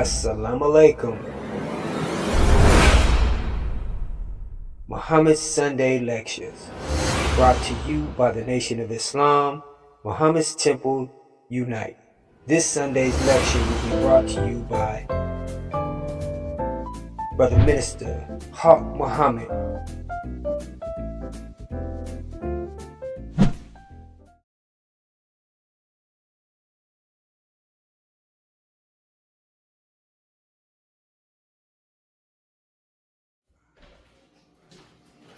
Assalamu alaikum. Muhammad's Sunday Lectures, brought to you by the Nation of Islam, Muhammad's Temple Unite. This Sunday's lecture will be brought to you by Brother Minister Haq Muhammad.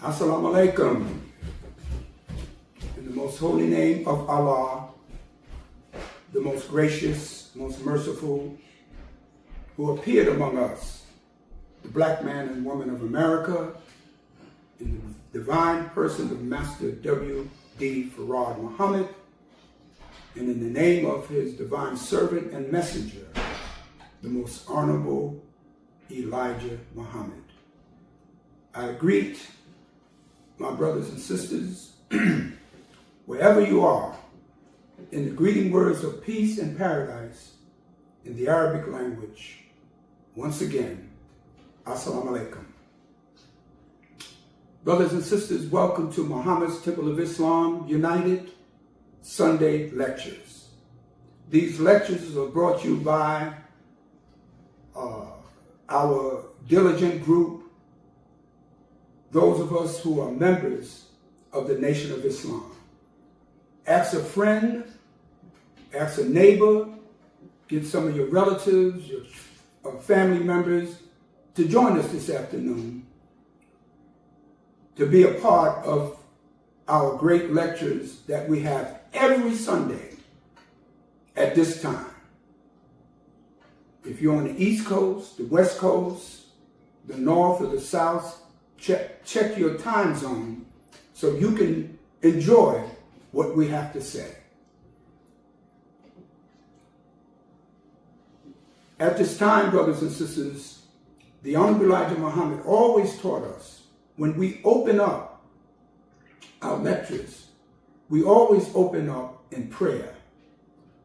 Assalamu alaikum. In the most holy name of Allah, the most gracious, most merciful, who appeared among us, the black man and woman of America, in the divine person of Master W.D. Farad Muhammad, and in the name of his divine servant and messenger, the most honorable Elijah Muhammad. I greet my brothers and sisters, wherever you are, in the greeting words of peace and paradise in the Arabic language. Once again, Assalamu alaikum. Brothers and sisters, welcome to Muhammad's Temple of Islam United Sunday Lectures. These lectures are brought to you by our diligent group, those of us who are members of the Nation of Islam. Ask a friend, ask a neighbor, get some of your relatives, your family members to join us this afternoon to be a part of our great lectures that we have every Sunday at this time. If you're on the East Coast, the West Coast, the North or the South, check your time zone so you can enjoy what we have to say. At this time, brothers and sisters, the Honorable Elijah Muhammad always taught us, when we open up our lectures, we always open up in prayer,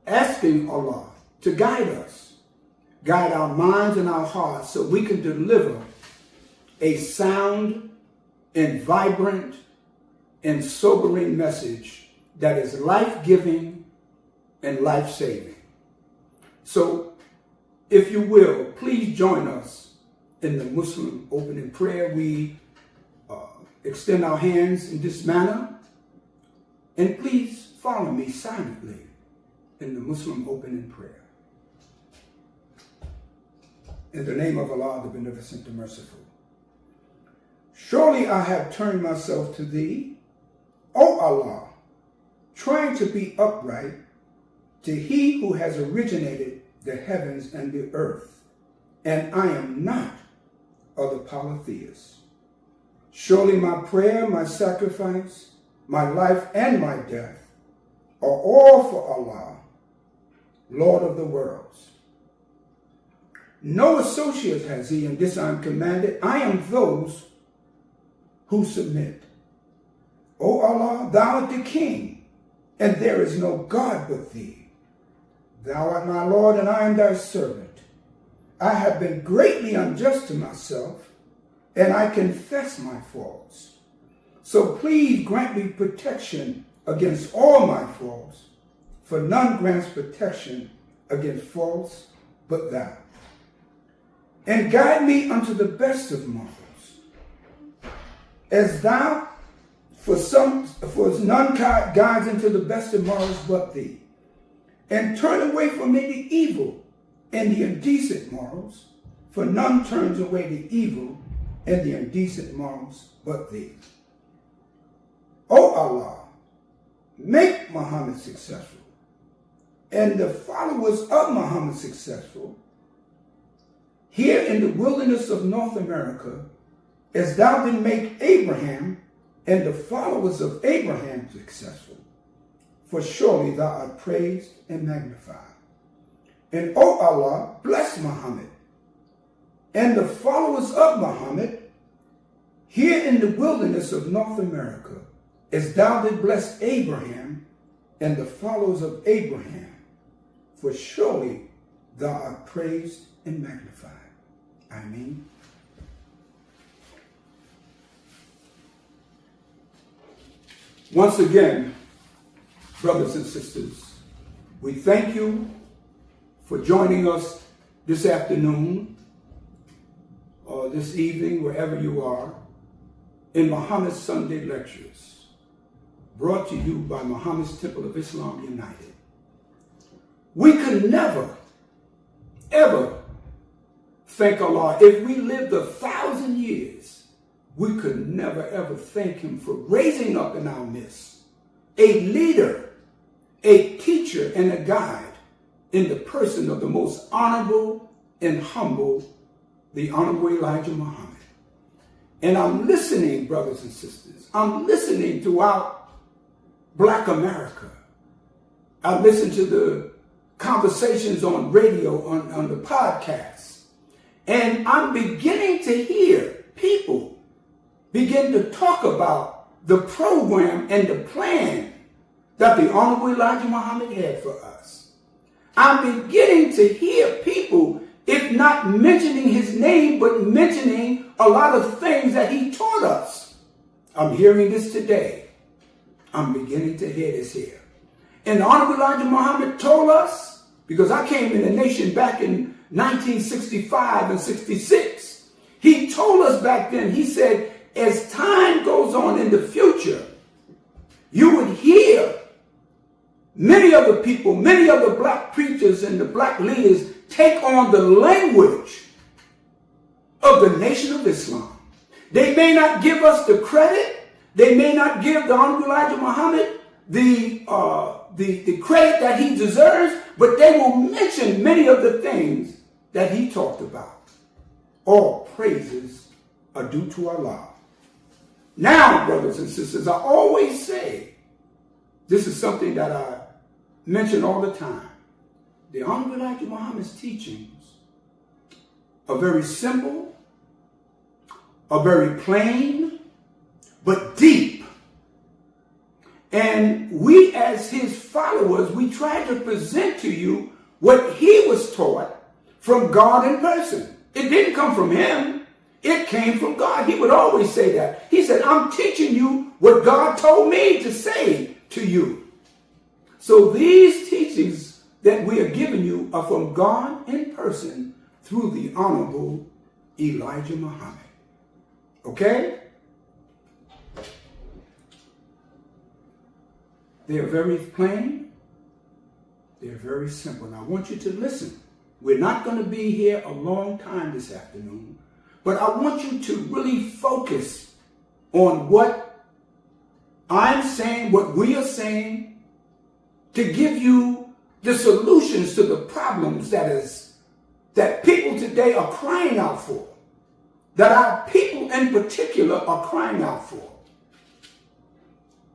asking Allah to guide us, guide our minds and our hearts so we can deliver a sound and vibrant and sobering message that is life-giving and life-saving. So, if you will, please join us in the Muslim opening prayer. We extend our hands in this manner, and please follow me silently in the Muslim opening prayer. In the name of Allah, the Beneficent, the Merciful. Surely I have turned myself to thee, O Allah, trying to be upright to he who has originated the heavens and the earth, and I am not of the polytheists. Surely my prayer, my sacrifice, my life, and my death are all for Allah, Lord of the worlds. No associate has he, in this I am commanded. I am those who submit. O Allah, thou art the King, and there is no God but thee. Thou art my Lord, and I am thy servant. I have been greatly unjust to myself, and I confess my faults. So please grant me protection against all my faults, for none grants protection against faults but thou. And guide me unto the best of morals, as thou, for none guides into the best of morals but thee. And turn away from me the evil and the indecent morals, for none turns away the evil and the indecent morals but thee. O Allah, make Muhammad successful, and the followers of Muhammad successful, here in the wilderness of North America, as thou did make Abraham and the followers of Abraham successful. For surely thou art praised and magnified. And O Allah, bless Muhammad and the followers of Muhammad here in the wilderness of North America, as thou did bless Abraham and the followers of Abraham. For surely thou art praised and magnified. Amen. Once again, brothers and sisters, we thank you for joining us this afternoon or this evening, wherever you are, in Muhammad's Sunday Lectures, brought to you by Muhammad's Temple of Islam United. We could never, ever thank Allah. If we lived 1,000 years, we could never, ever thank him for raising up in our midst a leader, a teacher, and a guide in the person of the most honorable and humble, the Honorable Elijah Muhammad. And I'm listening, brothers and sisters, I'm listening throughout Black America. I listen to the conversations on radio, on the podcasts, and I'm beginning to hear people begin to talk about the program and the plan that the Honorable Elijah Muhammad had for us. I'm beginning to hear people, if not mentioning his name, but mentioning a lot of things that he taught us. I'm hearing this today. I'm beginning to hear this here. And the Honorable Elijah Muhammad told us, because I came in the nation back in 1965 and 66, he told us back then, he said, as time goes on in the future, you would hear many of the people, many of the black preachers and the black leaders take on the language of the Nation of Islam. They may not give us the credit. They may not give the Honorable Elijah Muhammad the credit that he deserves, but they will mention many of the things that he talked about. All praises are due to Allah. Now, brothers and sisters, I always say, this is something that I mention all the time. The Honorable Elijah Muhammad's teachings are very simple, are very plain, but deep. And we as his followers, we try to present to you what he was taught from God in person. It didn't come from him. It came from God. He would always say that. He said, I'm teaching you what God told me to say to you. So these teachings that we are giving you are from God in person through the Honorable Elijah Muhammad. Okay? They are very plain. They're very simple. And I want you to listen. We're not going to be here a long time this afternoon, but I want you to really focus on what I'm saying, what we are saying, to give you the solutions to the problems that people today are crying out for, that our people in particular are crying out for.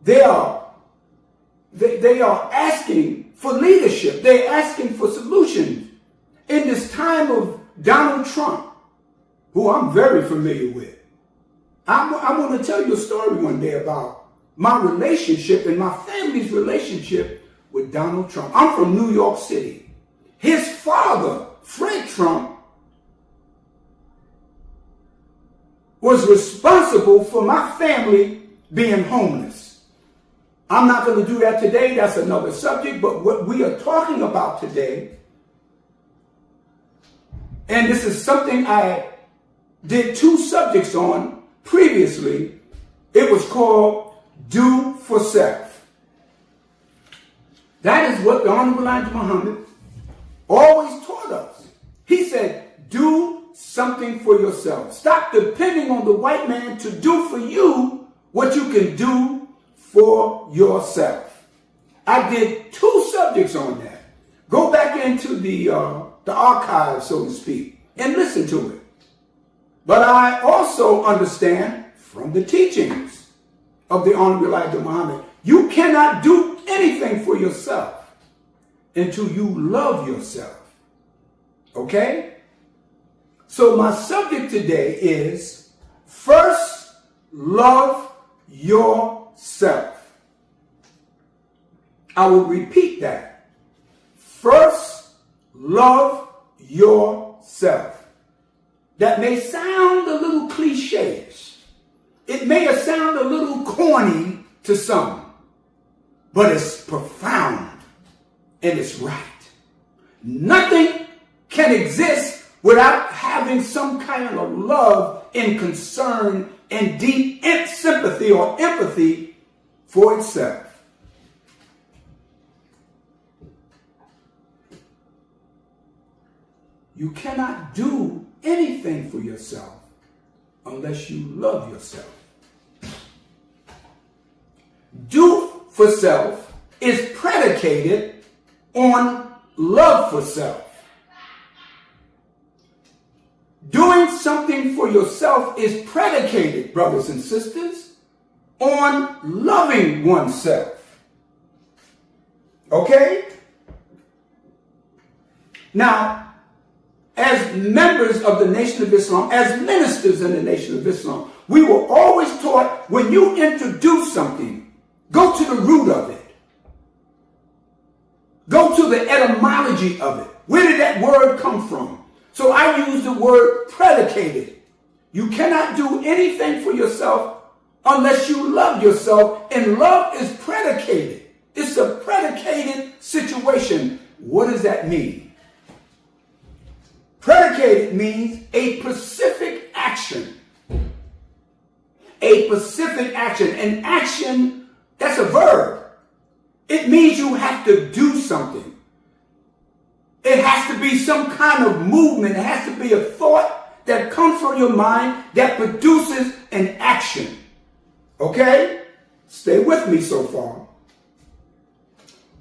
They are asking for leadership. They're asking for solutions. In this time of Donald Trump, who I'm very familiar with, I'm going to tell you a story one day about my relationship and my family's relationship with Donald Trump. I'm from New York City. His father, Fred Trump, was responsible for my family being homeless. I'm not going to do that today. That's another subject. But what we are talking about today, and this is something I did 2 subjects on previously. It was called Do for Self. That is what the Honorable Elijah Muhammad always taught us. He said, do something for yourself. Stop depending on the white man to do for you what you can do for yourself. I did 2 subjects on that. Go back into the archive, so to speak, and listen to it. But I also understand from the teachings of the Honorable Elijah Muhammad, you cannot do anything for yourself until you love yourself. Okay? So my subject today is first love yourself. I will repeat that. First love yourself. self that may sound a little cliche-ish. It may sound a little corny to some, but it's profound and it's right. Nothing can exist without having some kind of love and concern and deep sympathy or empathy for itself. You cannot do anything for yourself unless you love yourself. Do for self is predicated on love for self. Doing something for yourself is predicated, brothers and sisters, on loving oneself. Okay? Now, as members of the Nation of Islam, as ministers in the Nation of Islam, we were always taught when you introduce something, go to the root of it. Go to the etymology of it. Where did that word come from? So I use the word predicated. You cannot do anything for yourself unless you love yourself, and love is predicated. It's a predicated situation. What does that mean? Predicated means a specific action. A specific action. An action, that's a verb. It means you have to do something. It has to be some kind of movement. It has to be a thought that comes from your mind that produces an action. Okay? Stay with me so far.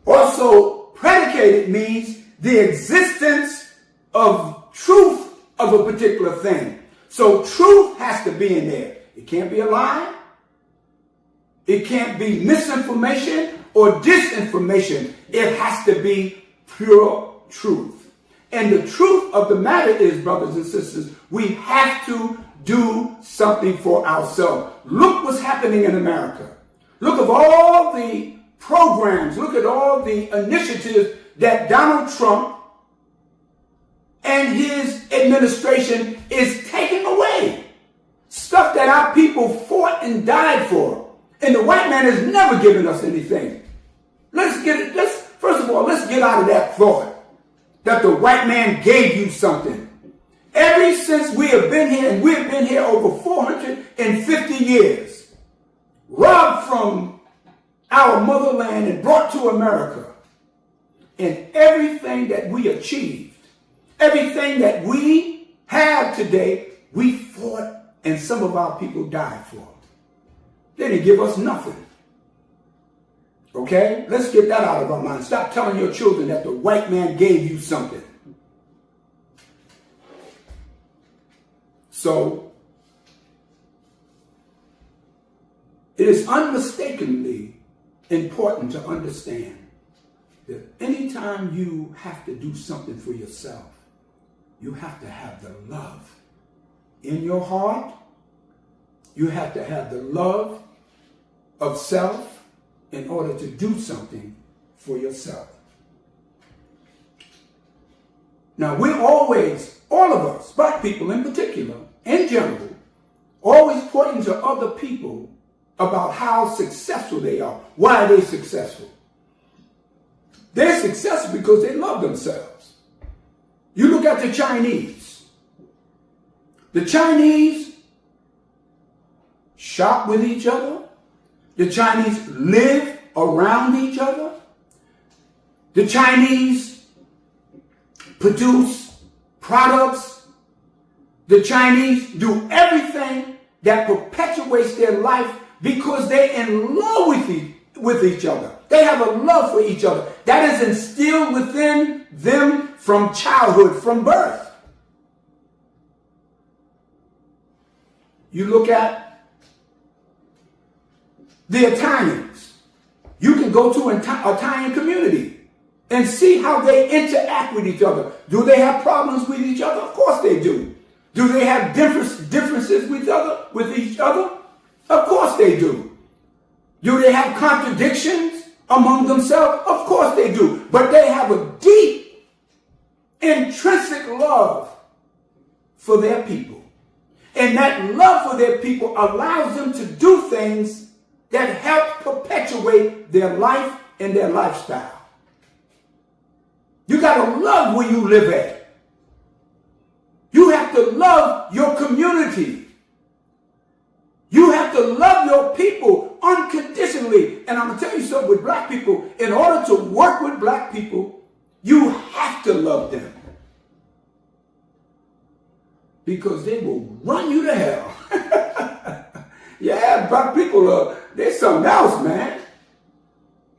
Also, predicated means the existence of truth of a particular thing. So truth has to be in there. It can't be a lie. It can't be misinformation or disinformation. It has to be pure truth. And the truth of the matter is, brothers and sisters, we have to do something for ourselves. Look what's happening in America. Look at all the programs. Look at all the initiatives that Donald Trump and his administration is taking away. Stuff that our people fought and died for. And the white man has never given us anything. First of all, let's get out of that thought that the white man gave you something. Ever since we have been here, and we've been here over 450 years, robbed from our motherland and brought to America, and everything that we achieved, everything that we have today, we fought and some of our people died for. They didn't give us nothing. Okay? Let's get that out of our mind. Stop telling your children that the white man gave you something. So, it is unmistakably important to understand that anytime you have to do something for yourself, you have to have the love in your heart. You have to have the love of self in order to do something for yourself. Now, we're always, all of us, black people in particular, in general, always pointing to other people about how successful they are. Why are they successful? They're successful because they love themselves. You look at the Chinese. The Chinese shop with each other. The Chinese live around each other. The Chinese produce products. The Chinese do everything that perpetuates their life because they're in love with each other. They have a love for each other. That is instilled within them from childhood, from birth. You look at the Italians. You can go to an Italian community and see how they interact with each other. Do they have problems with each other? Of course they do. Do they have differences with each other? Of course they do. Do they have contradictions among themselves? Of course they do. But they have a deep, intrinsic love for their people. And that love for their people allows them to do things that help perpetuate their life and their lifestyle. You got to love where you live at. You have to love your community. You have to love your people unconditionally. And I'm going to tell you something with black people. In order to work with black people, you have to love them. Because they will run you to hell. Yeah, black people they're something else, man.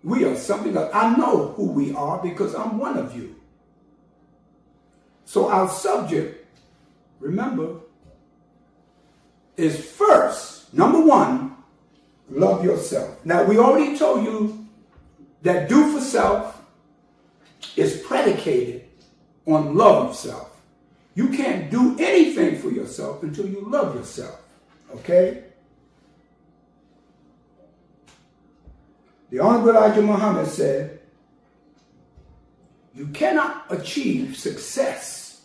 We are something else. I know who we are because I'm one of you. So our subject, remember, is first, number one, love yourself. Now, we already told you that do for self is predicated on love of self. You can't do anything for yourself until you love yourself. Okay? The Honorable Elijah Muhammad said, you cannot achieve success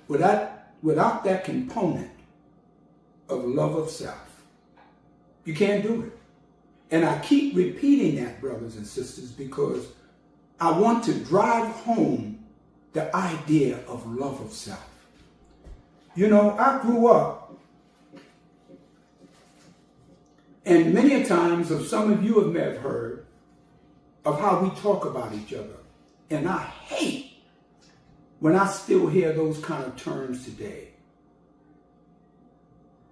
without that component of love of self. You can't do it. And I keep repeating that, brothers and sisters, because I want to drive home the idea of love of self. You know, I grew up, and many a times, of some of you may have heard of how we talk about each other. And I hate when I still hear those kind of terms today.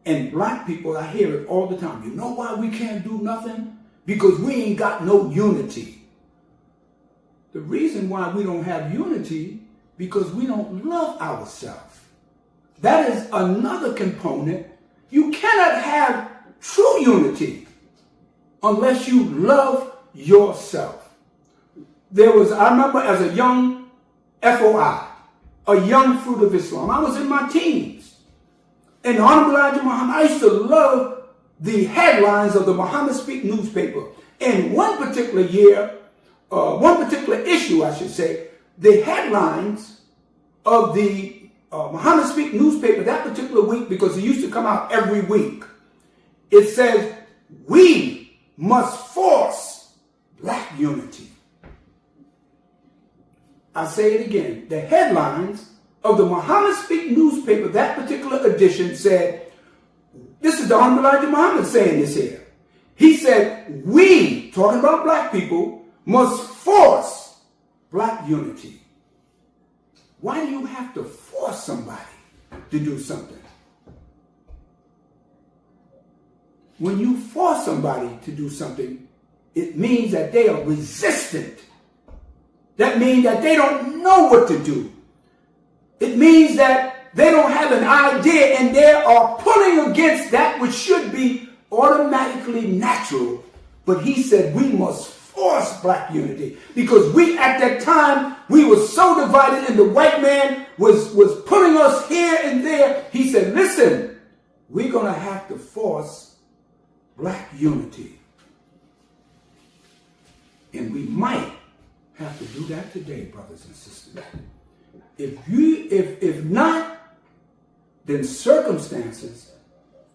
And black people, I hear it all the time. You know why we can't do nothing? Because we ain't got no unity. The reason why we don't have unity, because we don't love ourselves. That is another component. You cannot have true unity unless you love yourself. I remember as a young FOI, a young fruit of Islam. I was in my teens. And Honorable Elijah Muhammad, I used to love the headlines of the Muhammad Speak newspaper. And one particular year, one particular issue, I should say, the headlines of the Muhammad Speak newspaper that particular week, because it used to come out every week, it says, we must force black unity. I say it again. The headlines of the Muhammad Speak newspaper, that particular edition, said, this is the Honorable Elijah Muhammad saying this here. He said, we, talking about black people, must force black unity. Why do you have to force somebody to do something? When you force somebody to do something, it means that they are resistant. That means that they don't know what to do. It means that they don't have an idea and they are pulling against that which should be automatically natural. But he said we must force black unity, because we at that time, we were so divided and the white man was pulling us here and there. He said, listen, we're going to have to force black unity. And we might have to do that today, brothers and sisters. If not, then circumstances,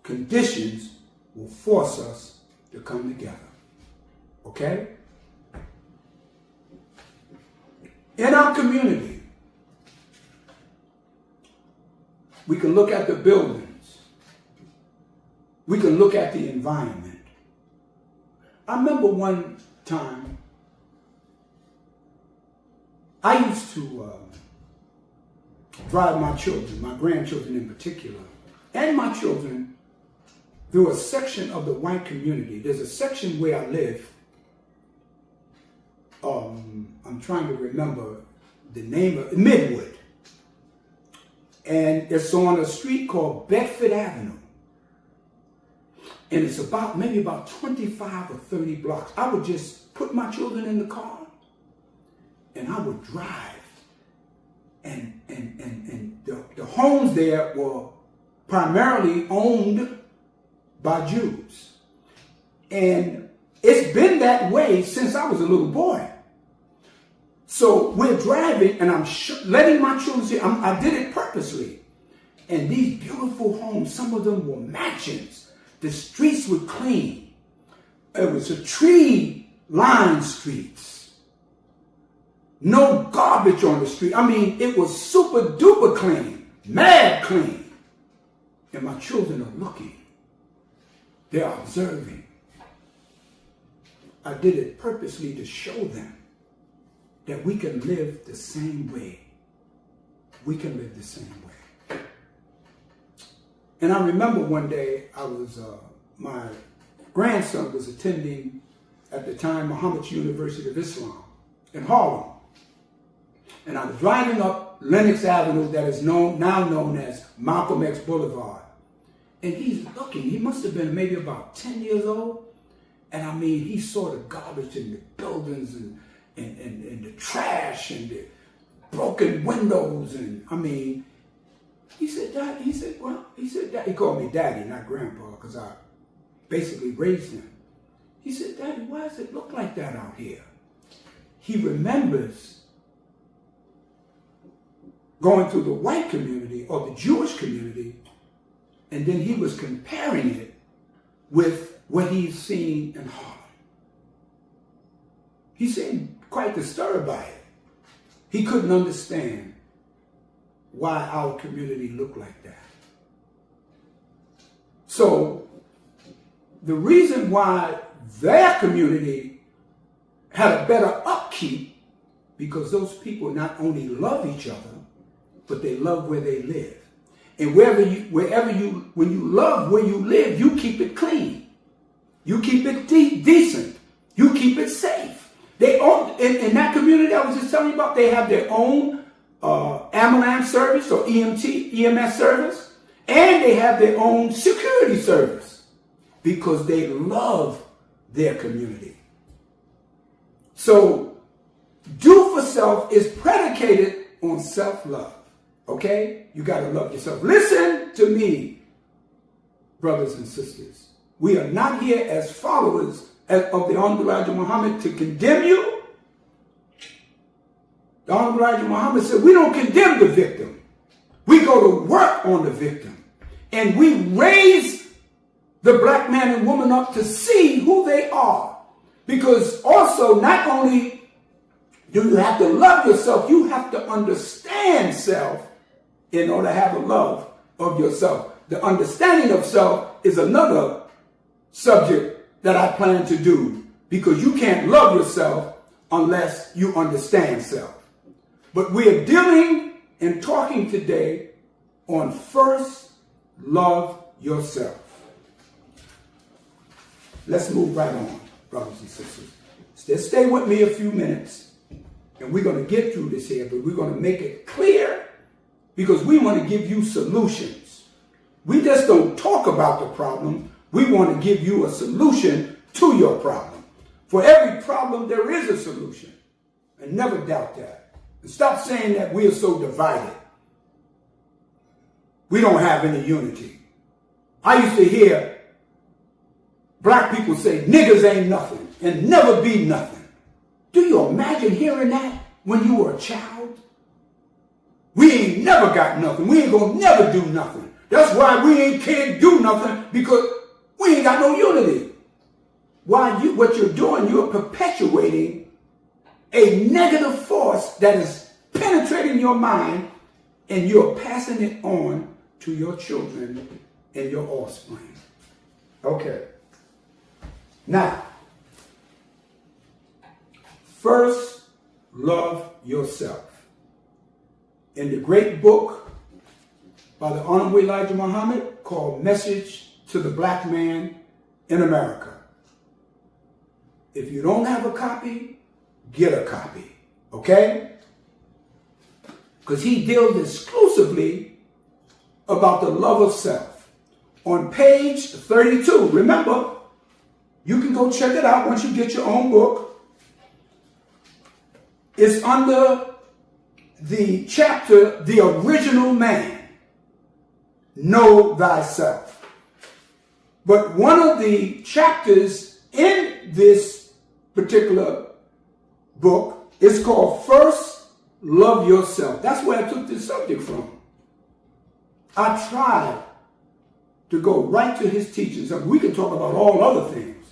conditions will force us to come together. Okay? In our community, we can look at the buildings. We can look at the environment. I remember one time, I used to drive my children, my grandchildren in particular, and my children through a section of the white community. There's a section where I live. I'm trying to remember the name of Midwood. And it's on a street called Bedford Avenue. And it's maybe about 25 or 30 blocks. I would just put my children in the car and I would drive. And the homes there were primarily owned by Jews. And it's been that way since I was a little boy. So we're driving and I'm letting my children see, I did it purposely. And these beautiful homes, some of them were mansions. The streets were clean. It was a tree-lined streets. No garbage on the street. I mean, it was super duper clean, mad clean. And my children are looking. They're observing. I did it purposely to show them that we can live the same way. We can live the same way. And I remember one day my grandson was attending, at the time, Muhammad's University of Islam in Harlem. And I was driving up Lenox Avenue, that is now known as Malcolm X Boulevard. And he's looking, he must have been maybe about 10 years old. And I mean, he saw the garbage in the buildings and the trash and the broken windows. And I mean, he said, Dad, Dad, he called me Daddy, not Grandpa, because I basically raised him. He said, Daddy, why does it look like that out here? He remembers going through the white community or the Jewish community, and then he was comparing it with what he's seen in Harlem. He seemed quite disturbed by it. He couldn't understand why our community looked like that. So the reason why their community had a better upkeep, because those people not only love each other, but they love where they live. And when you love where you live, you keep it clean. You keep it decent. You keep it safe. They own, in that community I was just telling you about, they have their own ambulance service or EMS service, and they have their own security service because they love their community. So, do for self is predicated on self-love. Okay? You got to love yourself. Listen to me, brothers and sisters. We are not here as followers of the Honorable Elijah Muhammad to condemn you. The Honorable Elijah Muhammad said, we don't condemn the victim. We go to work on the victim. And we raise the black man and woman up to see who they are. Because also, not only do you have to love yourself, you have to understand self in order to have a love of yourself. The understanding of self is another subject that I plan to do, because you can't love yourself unless you understand self. But we are dealing and talking today on first love yourself. Let's move right on, brothers and sisters. Just stay with me a few minutes, and we're going to get through this here, but we're going to make it clear, because we want to give you solutions. We just don't talk about the problem. We want to give you a solution to your problem. For every problem, there is a solution. And never doubt that. And stop saying that we are so divided. We don't have any unity. I used to hear black people say, niggas ain't nothing and never be nothing. Do you imagine hearing that when you were a child? We ain't never got nothing. We ain't gonna never do nothing. That's why we can't do nothing, because we ain't got no unity. What you're doing, you're perpetuating a negative force that is penetrating your mind, and you're passing it on to your children and your offspring. Okay. Now, first, love yourself. In the great book by the Honorable Elijah Muhammad called Message to the Black Man in America. If you don't have a copy, get a copy, okay? Because he deals exclusively about the love of self. On page 32, remember, you can go check it out once you get your own book. It's under the chapter, The Original Man, Know Thyself. But one of the chapters in this particular book is called First Love Yourself. That's where I took this subject from. I try to go right to his teachings. We can talk about all other things,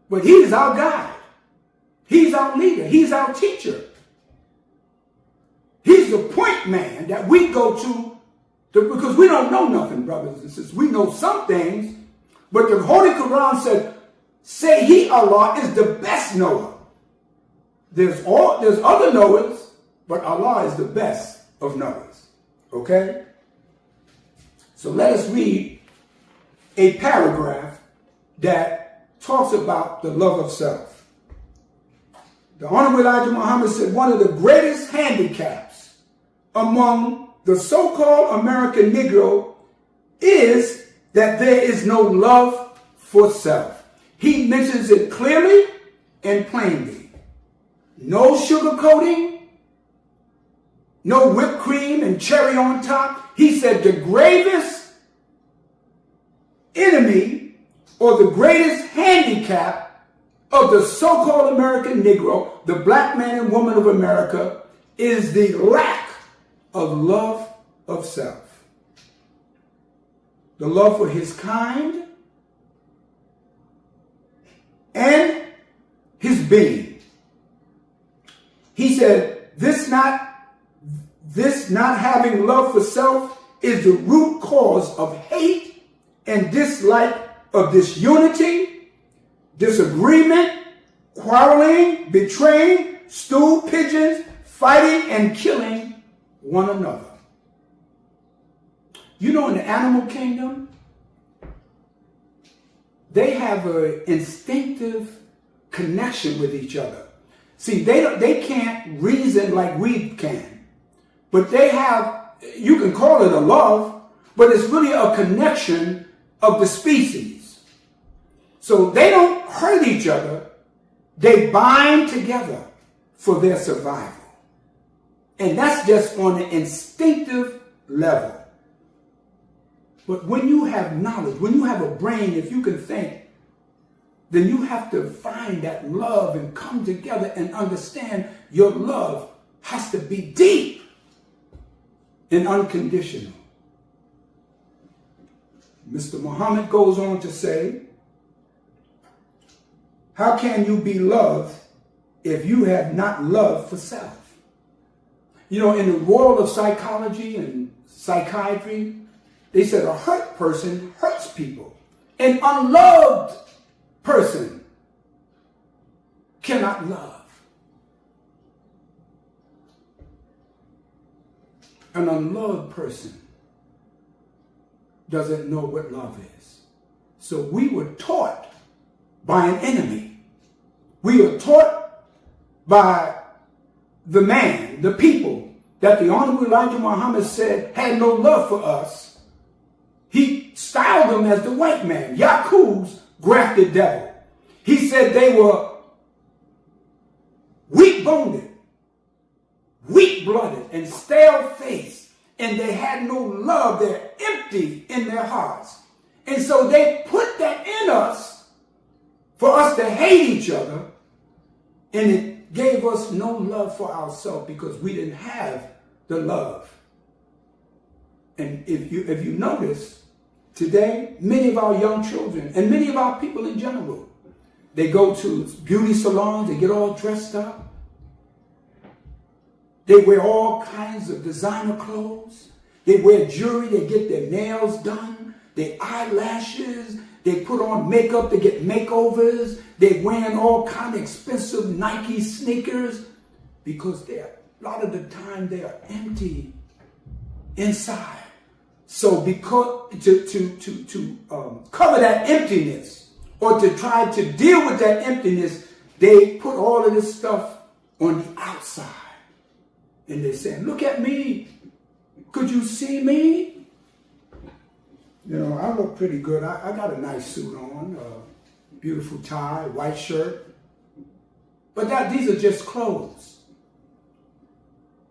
but he is our guide. He's our leader. He's our teacher. He's the point man that we go to because we don't know nothing, brothers and sisters. We know some things, but the Holy Quran said, say he, Allah, is the best knower. There's other knowers, but Allah is the best of knowers. Okay? So let us read a paragraph that talks about the love of self. The Honorable Elijah Muhammad said, one of the greatest handicaps among the so-called American Negro is that there is no love for self. He mentions it clearly and plainly. No sugarcoating, no whipped cream and cherry on top. He said the gravest enemy or the greatest handicap of the so-called American Negro, the black man and woman of America, is the lack of love of self. The love for his kind and his being. He said, this not having love for self is the root cause of hate and dislike, of disunity, disagreement, quarreling, betraying, stool pigeons, fighting, and killing one another. You know, in the animal kingdom, they have an instinctive connection with each other. See, they can't reason like we can, but they have, you can call it a love, but it's really a connection of the species. So they don't hurt each other. They bind together for their survival. And that's just on an instinctive level. But when you have knowledge, when you have a brain, if you can think, then you have to find that love and come together and understand your love has to be deep and unconditional. Mr. Muhammad goes on to say, how can you be loved if you have not love for self? You know, in the world of psychology and psychiatry, they said a hurt person hurts people. An unloved person cannot love. An unloved person doesn't know what love is. So we were taught by an enemy. We were taught by the man, the people, that the Honorable Elijah Muhammad said had no love for us. He styled them as the white man, Yakub's grafted devil. He said they were weak-boned, weak-blooded, and stale-faced, and they had no love. They're empty in their hearts. And so they put that in us for us to hate each other, and it gave us no love for ourselves because we didn't have the love. And if you notice, today, many of our young children and many of our people in general, they go to beauty salons, they get all dressed up. They wear all kinds of designer clothes. They wear jewelry, they get their nails done, their eyelashes, they put on makeup, they get makeovers, they're wearing all kind of expensive Nike sneakers because a lot of the time they are empty inside. So because to cover that emptiness or to try to deal with that emptiness, they put all of this stuff on the outside. And they're saying, look at me. Could you see me? You know, I look pretty good. I got a nice suit on, a beautiful tie, white shirt. But these are just clothes.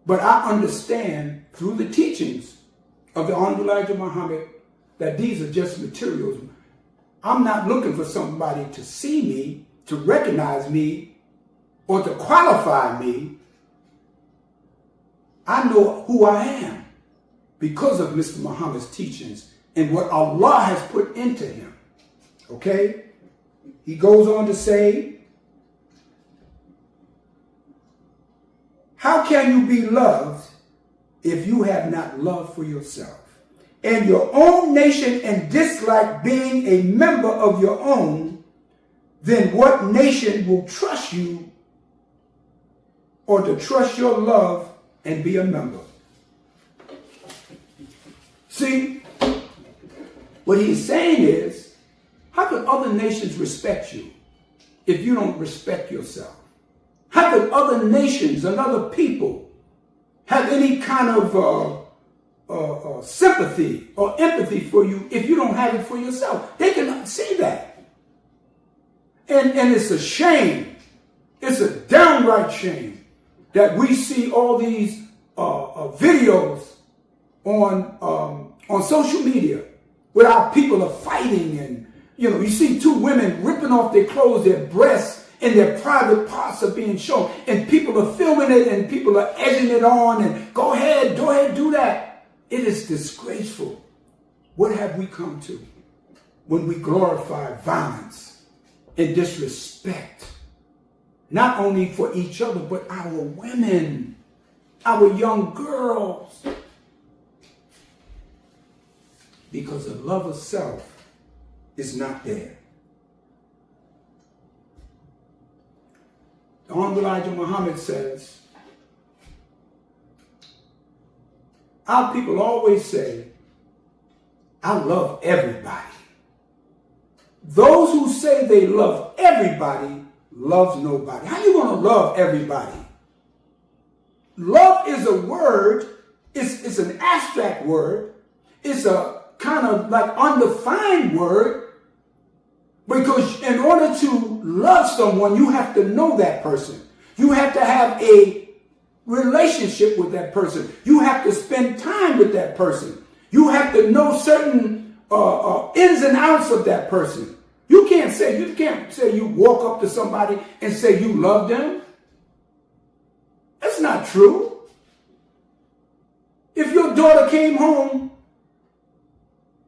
But I understand through the teachings of the Honorable Elijah Muhammad that these are just materials. I'm not looking for somebody to see me, to recognize me, or to qualify me. I know who I am because of Mr. Muhammad's teachings and what Allah has put into him. Okay? He goes on to say, how can you be loved if you have not love for yourself and your own nation and dislike being a member of your own? Then what nation will trust you or to trust your love and be a member? See, what he's saying is, how could other nations respect you if you don't respect yourself? How could other nations and other people have any kind of sympathy or empathy for you if you don't have it for yourself? They cannot see that. And it's a shame. It's a downright shame that we see all these videos on social media where our people are fighting, and you see two women ripping off their clothes, their breasts and their private parts are being shown, and people are filming it and people are edging it on, and go ahead, do that. It is disgraceful. What have we come to when we glorify violence and disrespect, not only for each other, but our women, our young girls? Because the love of self is not there. The Honorable Elijah Muhammad says, our people always say, I love everybody. Those who say they love everybody loves nobody. How are you going to love everybody? Love is a word. It's an abstract word. It's a kind of like undefined word, because in order to love someone, you have to know that person. You have to have a relationship with that person. You have to spend time with that person. You have to know certain ins and outs of that person. You can't say you walk up to somebody and say you love them. That's not true. If your daughter came home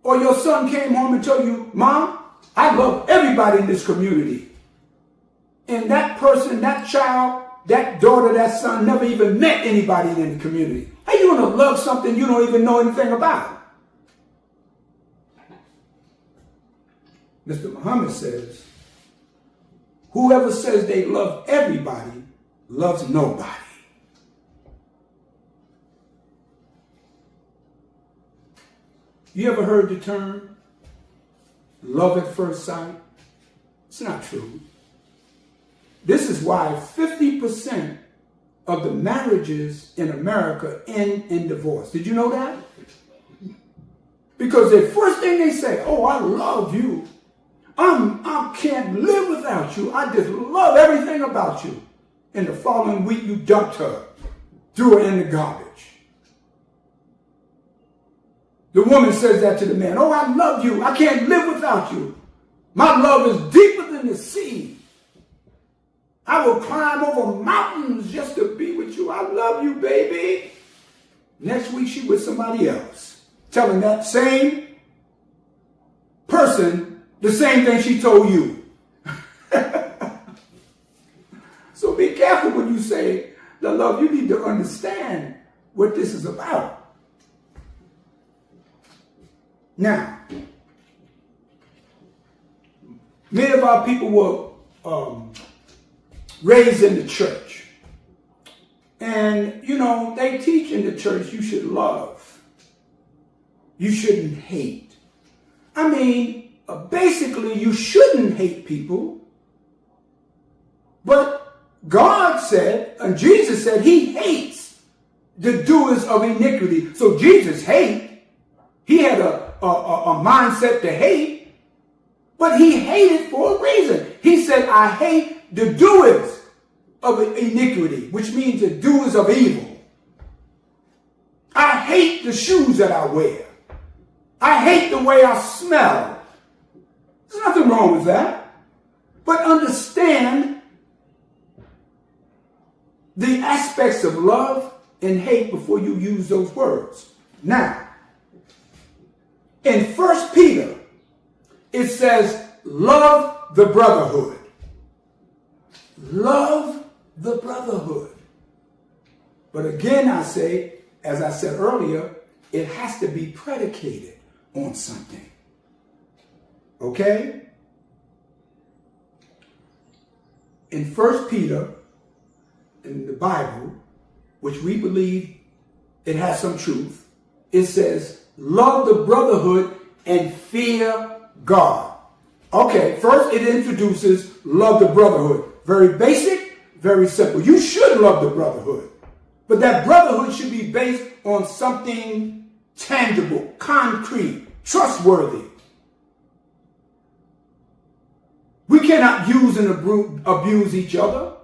or your son came home and told you, Mom, I love everybody in this community, and that person, that child, that daughter, that son never even met anybody in the community, how are you going to love something you don't even know anything about? Mr. Muhammad says, whoever says they love everybody loves nobody. You ever heard the term love at first sight? It's not true. This is why 50% of the marriages in America end in divorce. Did you know that? Because the first thing they say, oh, I love you. I can't live without you. I just love everything about you. And the following week you dumped her, threw her in the garbage. The woman says that to the man. Oh, I love you. I can't live without you. My love is deeper than the sea. I will climb over mountains just to be with you. I love you, baby. Next week she with somebody else, telling that same person the same thing she told you. So be careful when you say the love. You need to understand what this is about. Now, many of our people were raised in the church. And, they teach in the church you should love. You shouldn't hate. I mean, basically, you shouldn't hate people. But God said, and Jesus said, he hates the doers of iniquity. So Jesus hated. He had a mindset to hate, but he hated for a reason. He said, I hate the doers of iniquity, which means the doers of evil. I hate the shoes that I wear. I hate the way I smell. There's nothing wrong with that. But understand the aspects of love and hate before you use those words. Now, In 1 Peter, it says, love the brotherhood. Love the brotherhood. But again, I say, as I said earlier, it has to be predicated on something. Okay? In 1 Peter, in the Bible, which we believe it has some truth, it says, love the brotherhood and fear God. Okay, first it introduces love the brotherhood. Very basic, very simple. You should love the brotherhood. But that brotherhood should be based on something tangible, concrete, trustworthy. We cannot use and abuse each other.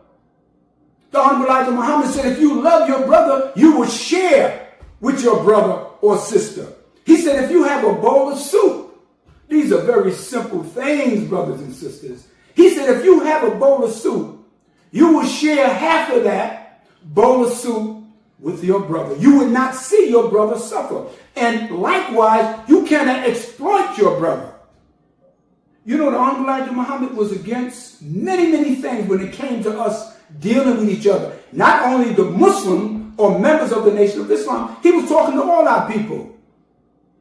The Honorable Elijah Muhammad said, if you love your brother, you will share with your brother or sister. He said, if you have a bowl of soup, these are very simple things, brothers and sisters. He said, if you have a bowl of soup, you will share half of that bowl of soup with your brother. You would not see your brother suffer. And likewise, you cannot exploit your brother. You know, the Honorable Elijah Muhammad was against many, many things when it came to us dealing with each other. Not only the Muslim or members of the Nation of Islam, he was talking to all our people.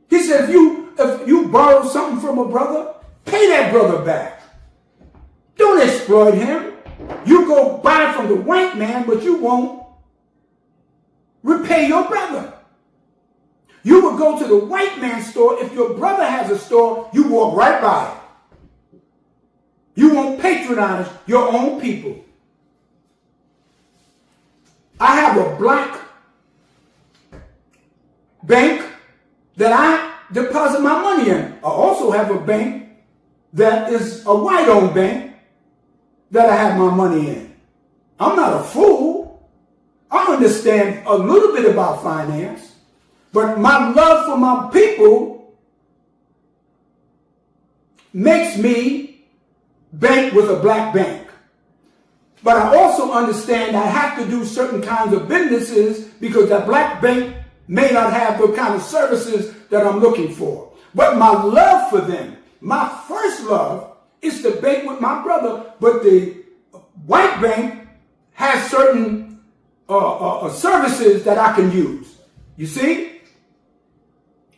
He said, if you borrow something from a brother, pay that brother back. Don't exploit him. You go buy from the white man, but you won't repay your brother. You would go to the white man's store. If your brother has a store, you walk right by it. You won't patronize your own people. I have a black bank that I deposit my money in. I also have a bank that is a white-owned bank that I have my money in. I'm not a fool. I understand a little bit about finance, but my love for my people makes me bank with a black bank. But I also understand I have to do certain kinds of businesses because that black bank may not have the kind of services that I'm looking for. But my love for them, my first love, is to bank with my brother. But the white bank has certain services that I can use. You see?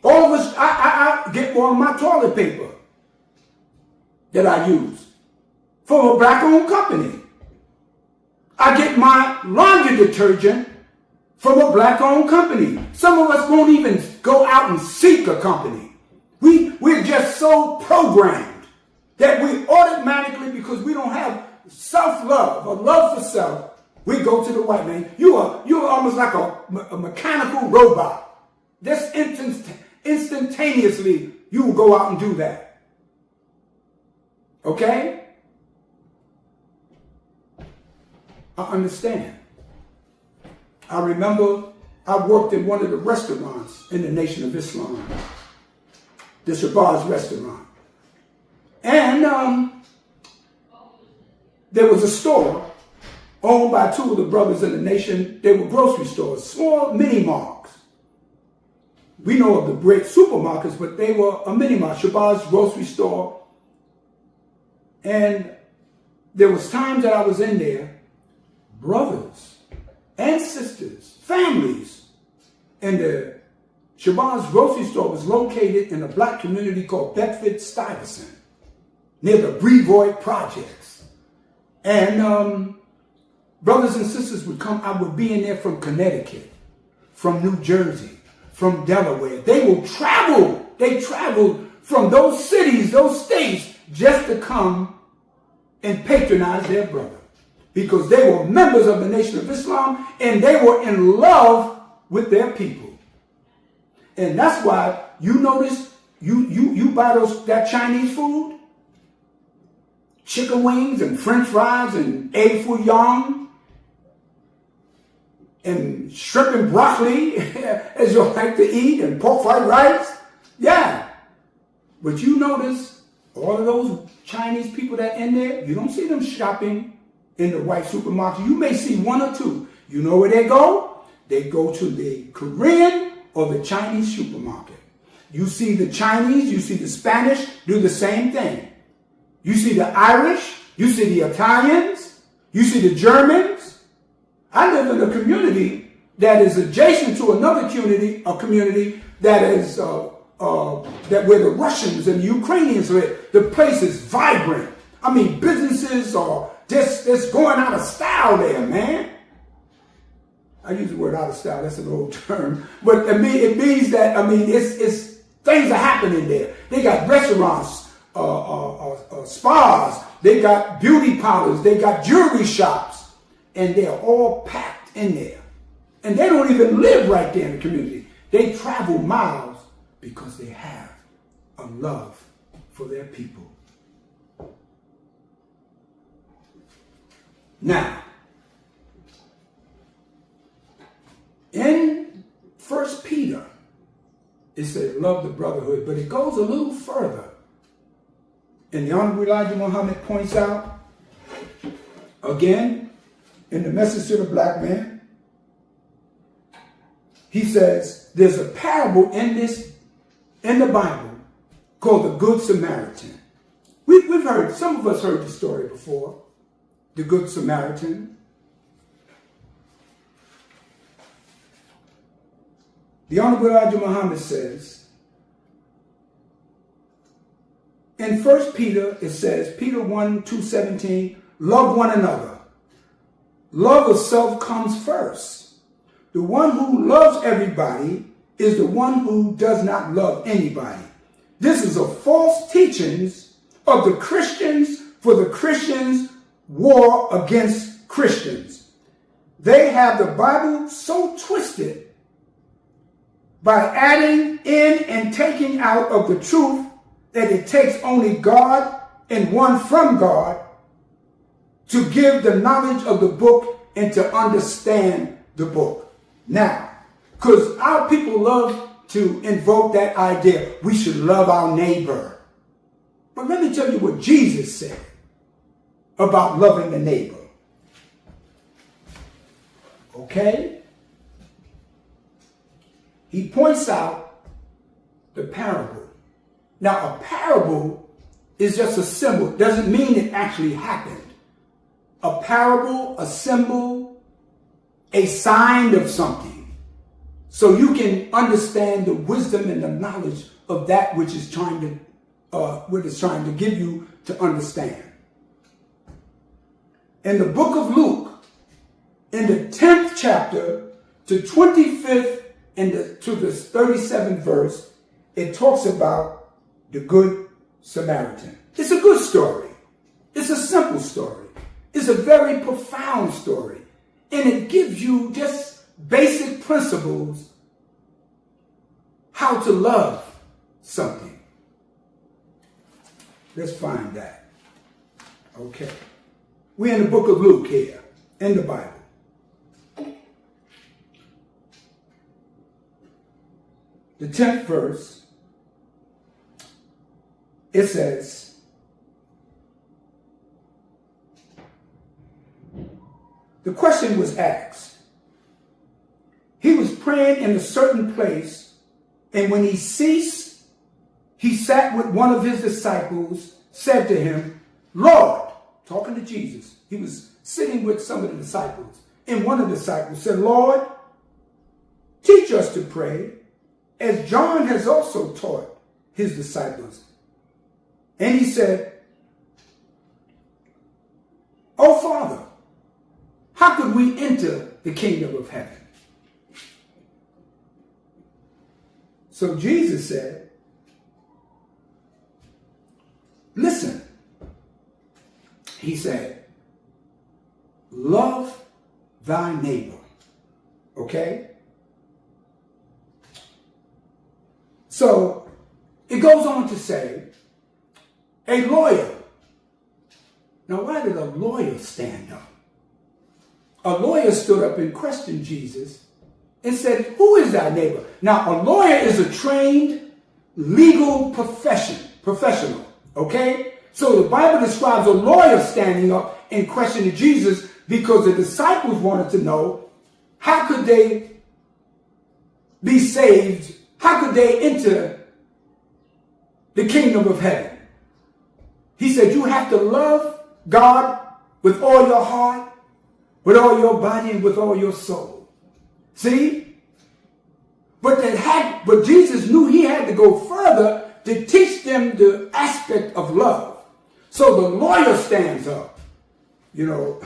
All of us, I get all my toilet paper that I use from a black-owned company. I get my laundry detergent from a black-owned company. Some of us won't even go out and seek a company. We're just so programmed that we automatically, because we don't have self-love or love for self, we go to the white man. You're almost like a mechanical robot. Just instantaneously, you will go out and do that. Okay? I understand. I remember I worked in one of the restaurants in the Nation of Islam, the Shabazz restaurant. And there was a store owned by two of the brothers in the nation. They were grocery stores, small mini marks. We know of the great supermarkets, but they were a mini mart, Shabazz grocery store. And there was times that I was in there, brothers and sisters, families. And the Shabazz grocery store was located in a black community called Bedford-Stuyvesant, near the Brevoort projects. And brothers and sisters would come. I would be in there from Connecticut, from New Jersey, from Delaware. They will travel. They traveled from those cities, those states, just to come and patronize their brother, because they were members of the Nation of Islam and they were in love with their people. And that's why you notice you buy that Chinese food, chicken wings and French fries and egg foo young and shrimp and broccoli, as you like to eat, and pork fried rice. Yeah. But you notice all of those Chinese people that in there, you don't see them shopping in the white supermarket. You may see one or two. You know where they go? They go to the Korean or the Chinese supermarket. You see the Chinese, you see the Spanish do the same thing. You see the Irish, you see the Italians, you see the Germans. I live in a community that is adjacent to another community, a community that is that where the Russians and the Ukrainians live. The place is vibrant. I mean, businesses are just going out of style there, man. I use the word out of style. That's an old term, but it means that it's things are happening there. They got restaurants, spas. They got beauty parlors. They got jewelry shops, and they're all packed in there. And they don't even live right there in the community. They travel miles because they have a love for their people. Now, in 1 Peter, it says love the brotherhood, but it goes a little further. And the Honorable Elijah Muhammad points out, again, in the Message to the Black Man, he says there's a parable in the Bible called the Good Samaritan. We've heard, some of us heard the story before, the Good Samaritan. The Honorable Elijah Muhammad says, in 1 Peter, it says, Peter 1:2-17, love one another. Love of self comes first. The one who loves everybody is the one who does not love anybody. This is a false teachings of the Christians, for the Christians war against Christians. They have the Bible so twisted by adding in and taking out of the truth that it takes only God and one from God to give the knowledge of the book and to understand the book. Now, because our people love to invoke that idea, we should love our neighbor. But let me tell you what Jesus said about loving the neighbor. Okay? He points out the parable. Now, a parable is just a symbol. It doesn't mean it actually happened. A parable, a symbol, a sign of something. So you can understand the wisdom and the knowledge of that which is trying to give you to understand. In the book of Luke, in the 10th chapter to 25th and to the 37th verse, it talks about the Good Samaritan. It's a good story. It's a simple story. It's a very profound story. And it gives you just basic principles how to love something. Let's find that. Okay. We're in the book of Luke here, in the Bible. The 10th verse, it says, the question was asked. He was praying in a certain place, and when he ceased, he sat with one of his disciples, said to him, Lord, talking to Jesus, he was sitting with some of the disciples, and one of the disciples said, Lord, teach us to pray, as John has also taught his disciples. And he said, Oh, Father, how could we enter the kingdom of heaven? So Jesus said, listen, he said, love thy neighbor. Okay? So it goes on to say, a lawyer. Now, why did a lawyer stand up? A lawyer stood up and questioned Jesus and said, who is thy neighbor? Now, a lawyer is a trained legal professional, okay? So the Bible describes a lawyer standing up and questioning Jesus because the disciples wanted to know, how could they be saved? How could they enter the kingdom of heaven. He said you have to love God with all your heart, with all your body, and with all your soul. See? But Jesus knew he had to go further to teach them the aspect of love. So the lawyer stands up. You know,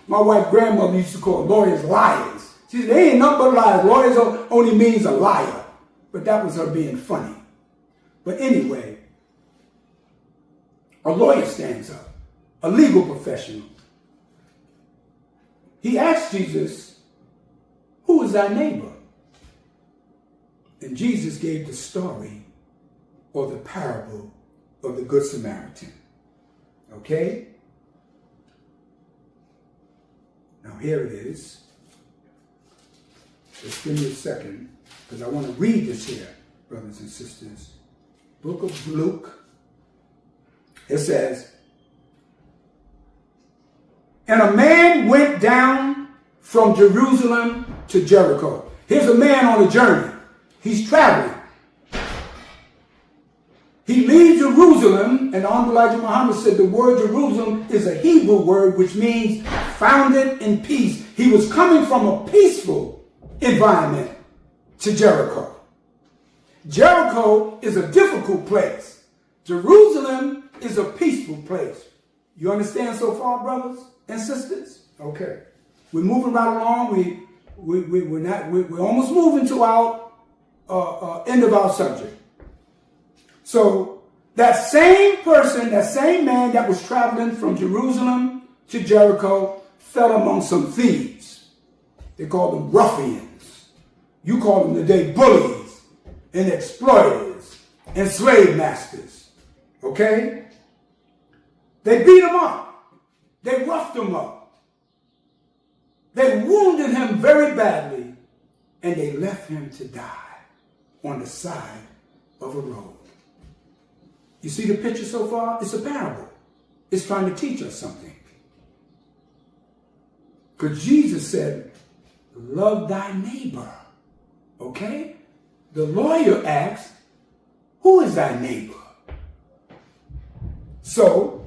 my wife's grandmother used to call lawyers liars. She said, they ain't nothing but liars. Lawyers only means a liar. But that was her being funny. But anyway, a lawyer stands up, a legal professional. He asked Jesus, who is thy neighbor? And Jesus gave the story or the parable of the Good Samaritan. Okay? Now here it is. Just give me a second, because I want to read this here, brothers and sisters. Book of Luke. It says, and a man went down from Jerusalem to Jericho. Here's a man on a journey. He's traveling. He leaves Jerusalem, and Honorable Elijah Muhammad said the word Jerusalem is a Hebrew word which means founded in peace. He was coming from a peaceful environment to Jericho. Jericho is a difficult place. Jerusalem is a peaceful place. You understand so far, brothers and sisters? Okay. We're moving right along. We're almost moving to our end of our subject. So that same person, that same man that was traveling from Jerusalem to Jericho fell among some thieves. They called them ruffians. You call them today bullies and exploiters and slave masters. Okay? They beat him up. They roughed him up. They wounded him very badly, and they left him to die on the side of a road. You see the picture so far? It's a parable. It's trying to teach us something. Because Jesus said, love thy neighbor. Okay? The lawyer asked, who is thy neighbor? So,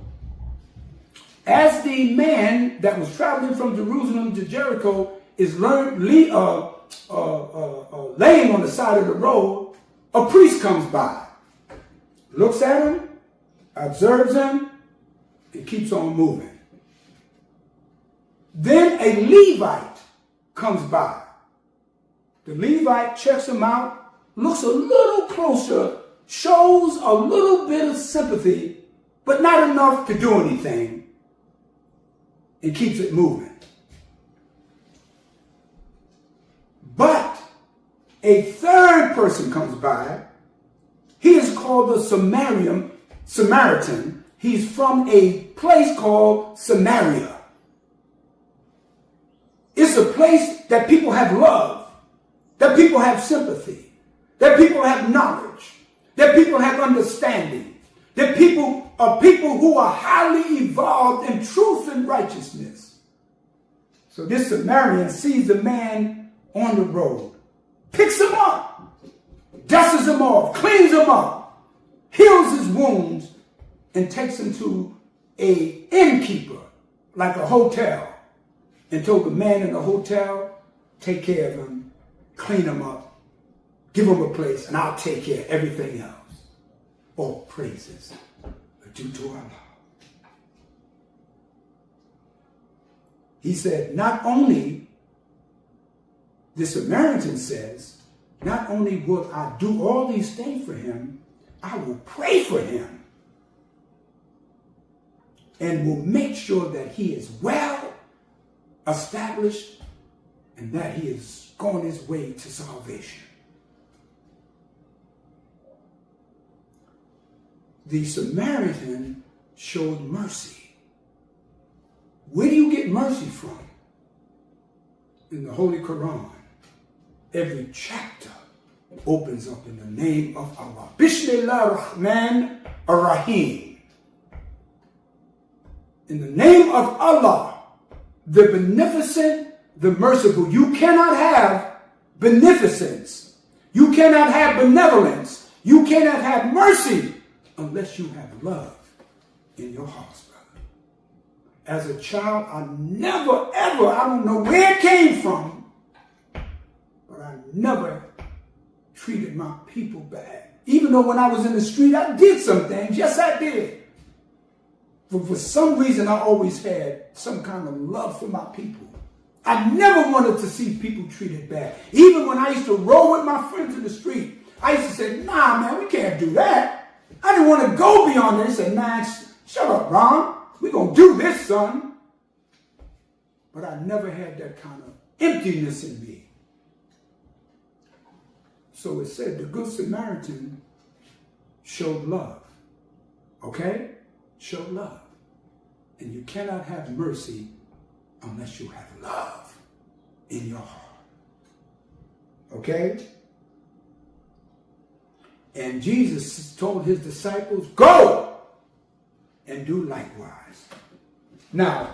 as the man that was traveling from Jerusalem to Jericho is laying on the side of the road, a priest comes by. Looks at him, observes him, and keeps on moving. Then a Levite comes by. The Levite checks him out, looks a little closer, shows a little bit of sympathy, but not enough to do anything, and keeps it moving. But a third person comes by. He is called the Samaritan. He's from a place called Samaria. It's a place that people have love, that people have sympathy, that people have knowledge, that people have understanding, that people are people who are highly evolved in truth and righteousness. So this Samaritan sees the man on the road, picks him up, dusts him off, cleans him up, heals his wounds, and takes him to an innkeeper, like a hotel, and told the man in the hotel, take care of him, clean him up, give him a place, and I'll take care of everything else. All praises are due to Allah. He said, not only, the Samaritan says, not only will I do all these things for him, I will pray for him and will make sure that he is well established and that he is going his way to salvation. The Samaritan showed mercy. Where do you get mercy from? In the Holy Quran. Every chapter opens up in the name of Allah. Bismillah ar-Rahman ar-Rahim. In the name of Allah, the beneficent, the merciful. You cannot have beneficence. You cannot have benevolence. You cannot have mercy unless you have love in your hearts, brother. As a child, I never, ever, I don't know where it came from, but I never treated my people bad. Even though when I was in the street, I did some things. Yes, I did. But for some reason, I always had some kind of love for my people. I never wanted to see people treated bad. Even when I used to roll with my friends in the street, I used to say, nah, man, we can't do that. I didn't want to go beyond that. They said, man, shut up, Ron. We're going to do this, son. But I never had that kind of emptiness in me. So it said the Good Samaritan showed love. Okay? Show love. And you cannot have mercy unless you have love in your heart. Okay? And Jesus told his disciples, go and do likewise. Now,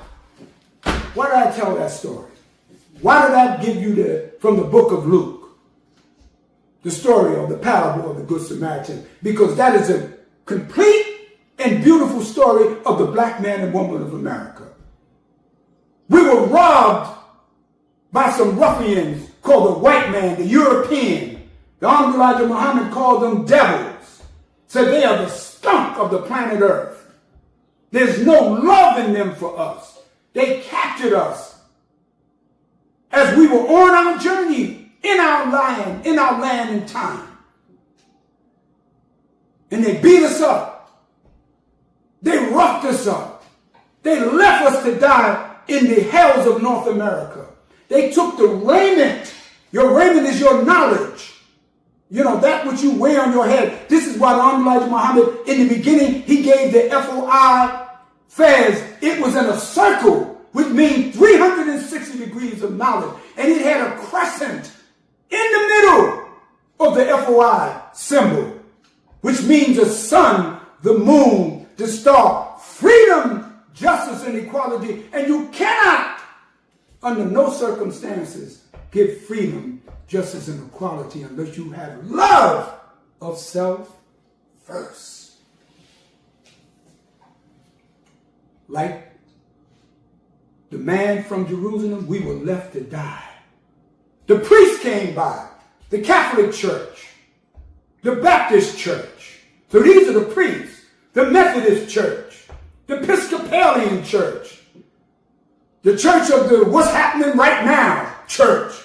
why did I tell that story? Why did I give you from the book of Luke, the story of the parable of the Good Samaritan? Because that is a complete and beautiful story of the black man and woman of America. We were robbed by some ruffians called the white man, the European. The Honorable Elijah Muhammad called them devils. Said they are the skunk of the planet Earth. There's no love in them for us. They captured us as we were on our journey in our land and time. And they beat us up. They roughed us up. They left us to die in the hells of North America. They took the raiment. Your raiment is your knowledge. You know, that which you wear on your head. This is why the Honorable Elijah Muhammad, in the beginning, he gave the FOI fairs. It was in a circle, which means 360 degrees of knowledge. And it had a crescent in the middle of the FOI symbol, which means the sun, the moon, the star, freedom, justice, and equality. And you cannot, under no circumstances, give freedom, justice, and equality unless you have love of self first. Like the man from Jerusalem, we were left to die. The priest came by, the Catholic Church, the Baptist Church. So these are the priests, the Methodist Church, the Episcopalian Church, the Church of the What's Happening Right Now Church.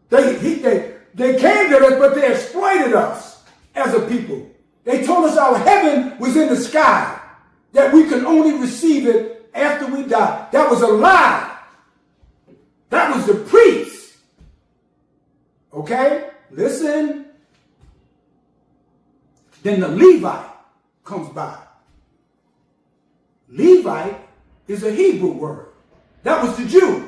They came to us, but they exploited us as a people. They told us our heaven was in the sky, that we can only receive it after we die. That was a lie. That was the priest. Okay? Listen. Then the Levite comes by. Levite is a Hebrew word. That was the Jew.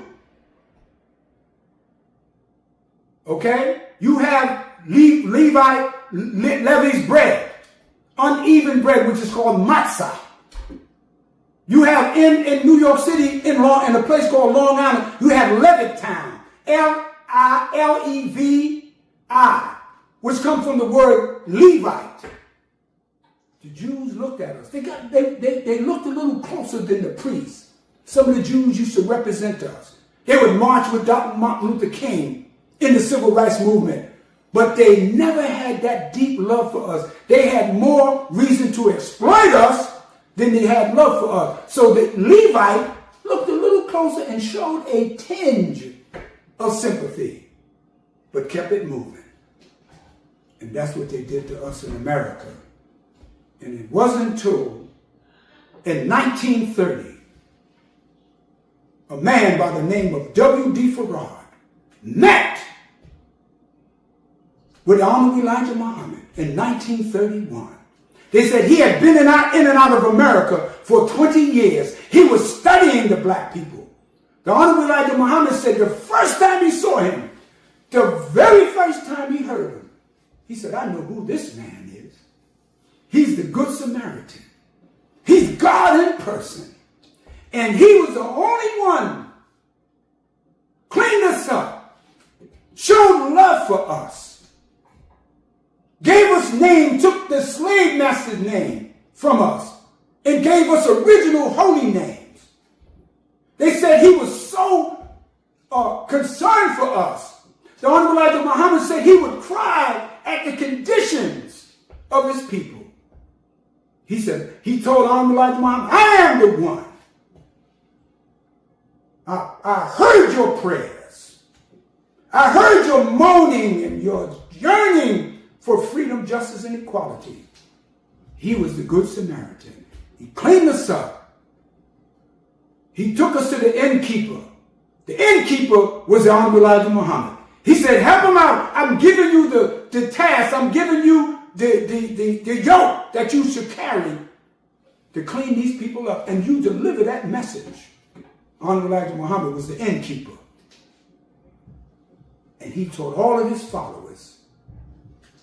Okay? You have Levite levies bread, uneven bread, which is called matzah. You have in New York City, in a place called Long Island, you have Levittown, Levi, which comes from the word Levite. The Jews looked at us. They looked a little closer than the priests. Some of the Jews used to represent us. They would march with Dr. Martin Luther King in the civil rights movement. But they never had that deep love for us. They had more reason to exploit us than they had love for us. So the Levite looked a little closer and showed a tinge of sympathy, but kept it moving. And that's what they did to us in America. And it wasn't until in 1930, a man by the name of W.D. Farad met with the Honorable Elijah Muhammad in 1931. They said he had been in and out of America for 20 years. He was studying the black people. The Honorable Elijah Muhammad said the first time he saw him, the very first time he heard him, he said, I know who this man is. He's the Good Samaritan. He's God in person. And he was the only one cleaned us up, showed love for us, gave us name, took the slave master's name, from us and gave us original holy names. They said he was so concerned for us. The Honorable Elijah Muhammad said he would cry at the conditions of his people. He said, he told Honorable Elijah Muhammad, I am the one. I heard your prayers. I heard your moaning and your yearning for freedom, justice, and equality. He was the Good Samaritan. He cleaned us up. He took us to the innkeeper. The innkeeper was the Honorable Elijah Muhammad. He said, help him out. I'm giving you the task. I'm giving you the yoke that you should carry to clean these people up. And you deliver that message. Honorable Elijah Muhammad was the innkeeper. And he told all of his followers,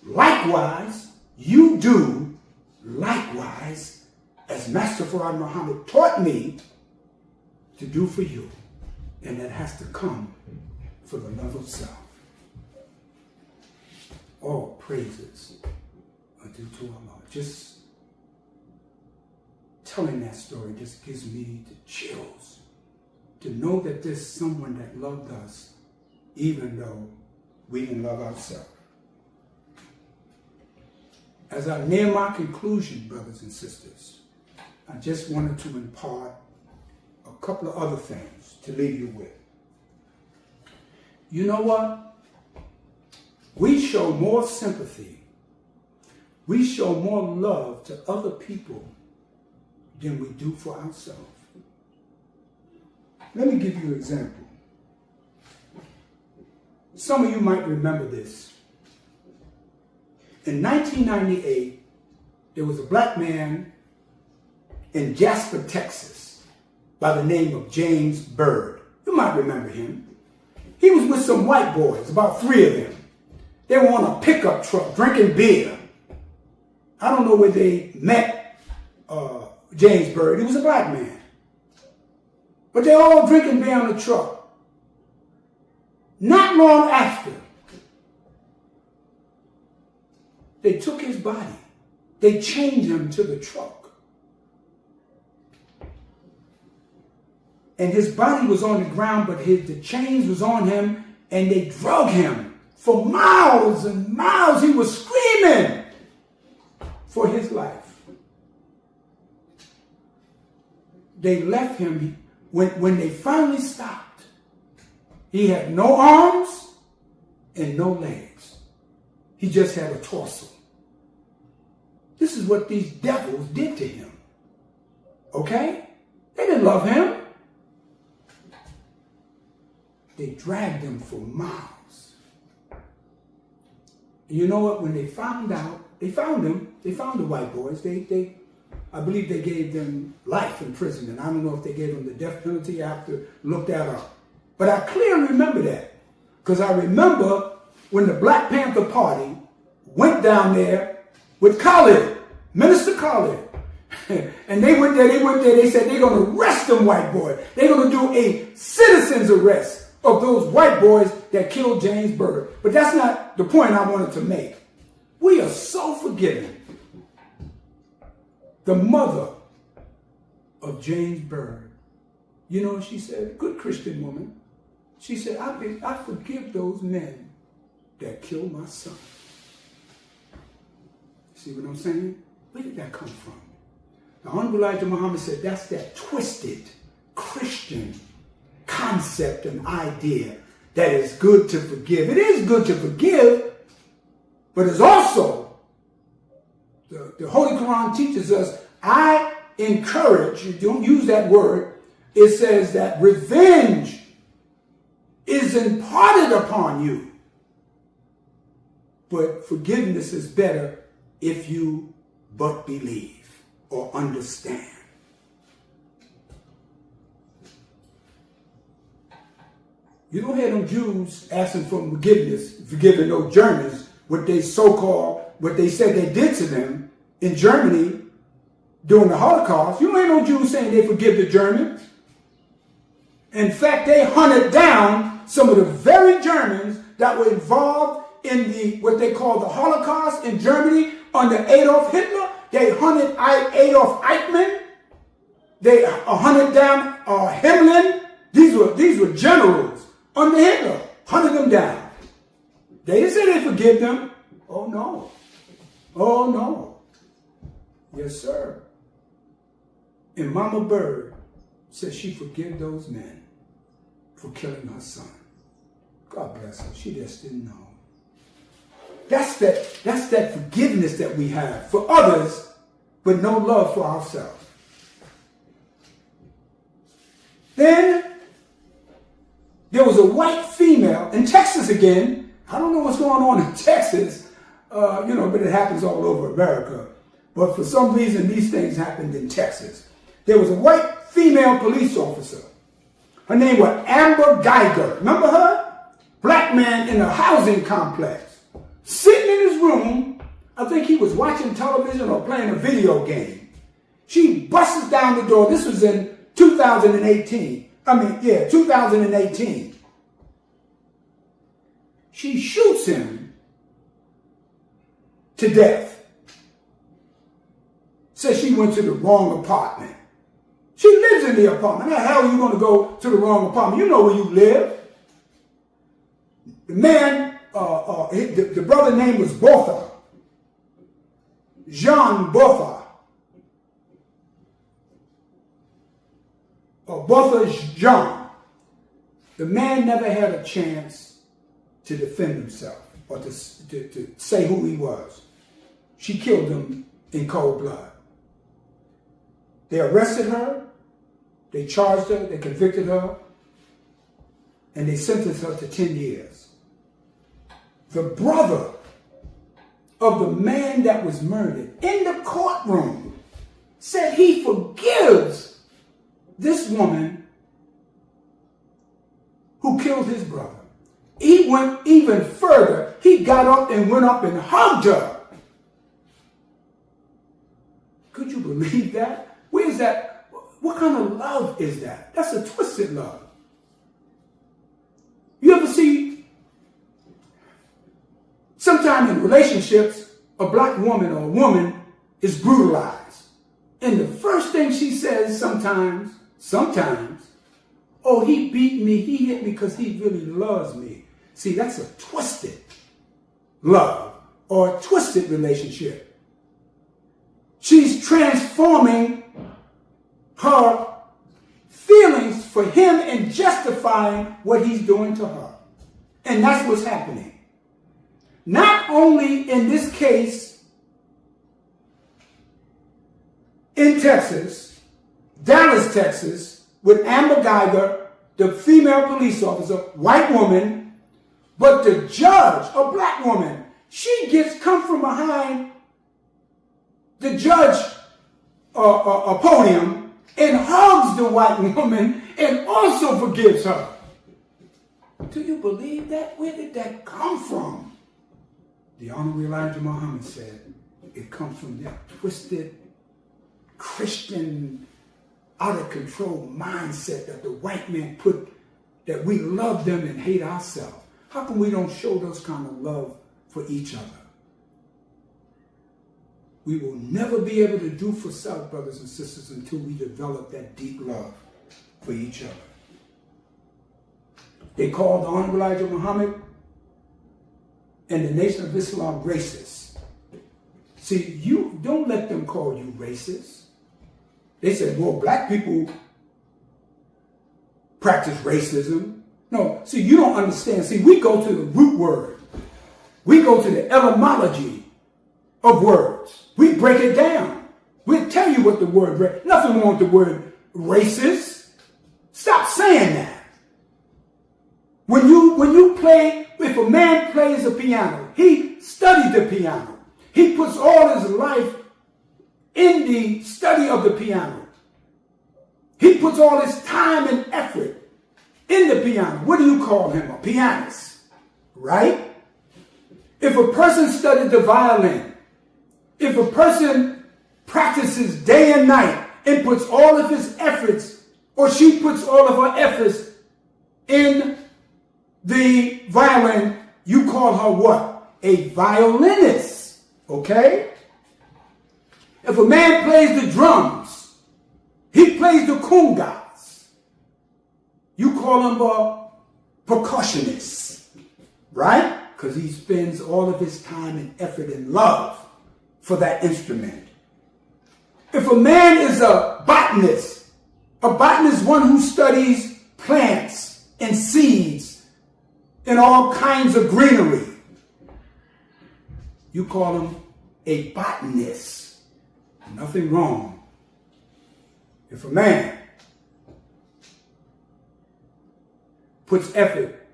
likewise, you do likewise as Master Farad Muhammad taught me to do for you. And that has to come for the love of self. All praises are due to Allah. Just telling that story just gives me the chills to know that there's someone that loved us even though we didn't love ourselves. As I near my conclusion, brothers and sisters, I just wanted to impart a couple of other things to leave you with. You know what? We show more sympathy. We show more love to other people than we do for ourselves. Let me give you an example. Some of you might remember this. In 1998, there was a black man in Jasper, Texas, by the name of James Byrd. You might remember him. He was with some white boys, about 3 of them. They were on a pickup truck drinking beer. I don't know where they met James Byrd. He was a black man. But they're all drinking beer on the truck. Not long after, they took his body. They chained him to the truck. And his body was on the ground, but the chains was on him, and they drug him for miles and miles. He was screaming for his life. They left him. When they finally stopped, he had no arms and no legs. He just had a torso. This is what these devils did to him. Okay? They didn't love him. They dragged him for miles. And you know what? When they found out, they found him. They found the white boys. I believe they gave them life in prison. And I don't know if they gave them the death penalty. I have to look that up. But I clearly remember that. Because I remember when the Black Panther Party went down there with Khalid, Minister Khalid. And they went there, they said they're going to arrest them white boys. They're going to do a citizen's arrest of those white boys that killed James Byrd. But that's not the point I wanted to make. We are so forgiving. The mother of James Byrd, you know what she said? Good Christian woman. She said, I forgive those men that killed my son. See what I'm saying? Where did that come from? The Honorable Elijah Muhammad said that's that twisted Christian concept and idea that it's good to forgive. It is good to forgive, but it's also, the Holy Quran teaches us, I encourage, you don't use that word, it says that revenge is imparted upon you. But forgiveness is better if you but believe or understand. You don't hear them Jews asking for forgiveness, forgiving those Germans, what they said they did to them in Germany during the Holocaust. You don't hear no Jews saying they forgive the Germans. In fact, they hunted down some of the very Germans that were involved in what they call the Holocaust in Germany under Adolf Hitler. They hunted Adolf Eichmann. They hunted down Himmler. These were generals under Hitler. Hunted them down. They didn't say they forgive them. Oh no. Oh no. Yes, sir. And Mama Bird said she forgave those men for killing her son. God bless her. She just didn't know. That's that forgiveness that we have for others, but no love for ourselves. Then there was a white female in Texas again. I don't know what's going on in Texas, but it happens all over America. But for some reason, these things happened in Texas. There was a white female police officer. Her name was Amber Geiger. Remember her? Black man in a housing complex. Sitting in his room, I think he was watching television or playing a video game. She busts down the door. This was in 2018. 2018. She shoots him to death. Says she went to the wrong apartment. She lives in the apartment. How the hell are you going to go to the wrong apartment? You know where you live. The man, the brother name was Botha. Jean Botha. Or Botha Jean. The man never had a chance to defend himself or to say who he was. She killed him in cold blood. They arrested her, they charged her, they convicted her, and they sentenced her to 10 years. The brother of the man that was murdered in the courtroom said he forgives this woman who killed his brother. He went even further. He got up and went up and hugged her. Could you believe that? Where is that? What kind of love is that? That's a twisted love. You ever see, sometime in relationships, a black woman or a woman is brutalized. And the first thing she says sometimes, oh, he beat me, he hit me because he really loves me. See, that's a twisted love or a twisted relationship. She's transforming her feelings for him and justifying what he's doing to her. And that's what's happening. Not only in this case in Texas, Dallas, Texas, with Amber Geiger, the female police officer, white woman, but the judge, a black woman, she come from behind the judge a podium and hugs the white woman and also forgives her. Do you believe that? Where did that come from? The Honorable Elijah Muhammad said it comes from that twisted Christian out of control mindset that the white man put, that we love them and hate ourselves. How come we don't show those kind of love for each other? We will never be able to do for self, brothers and sisters, until we develop that deep love for each other. They called the Honorable Elijah Muhammad and the Nation of Islam racist. See, you don't let them call you racist. They said, well, black people practice racism. No, see, you don't understand. See, we go to the root word. We go to the etymology of words. We break it down. We'll tell you what the word, nothing wrong with the word racist. Stop saying that. When you play, if a man plays a piano, he studied the piano. He puts all his life in the study of the piano. He puts all his time and effort in the piano. What do you call him? A pianist, right? If a person studied the violin, if a person practices day and night and puts all of his efforts, or she puts all of her efforts in the violin, you call her what? A violinist, okay? If a man plays the drums, he plays the congas, you call him a percussionist, right? Because he spends all of his time and effort and love for that instrument. If a man is a botanist is one who studies plants and seeds and all kinds of greenery. You call him a botanist. Nothing wrong. If a man puts effort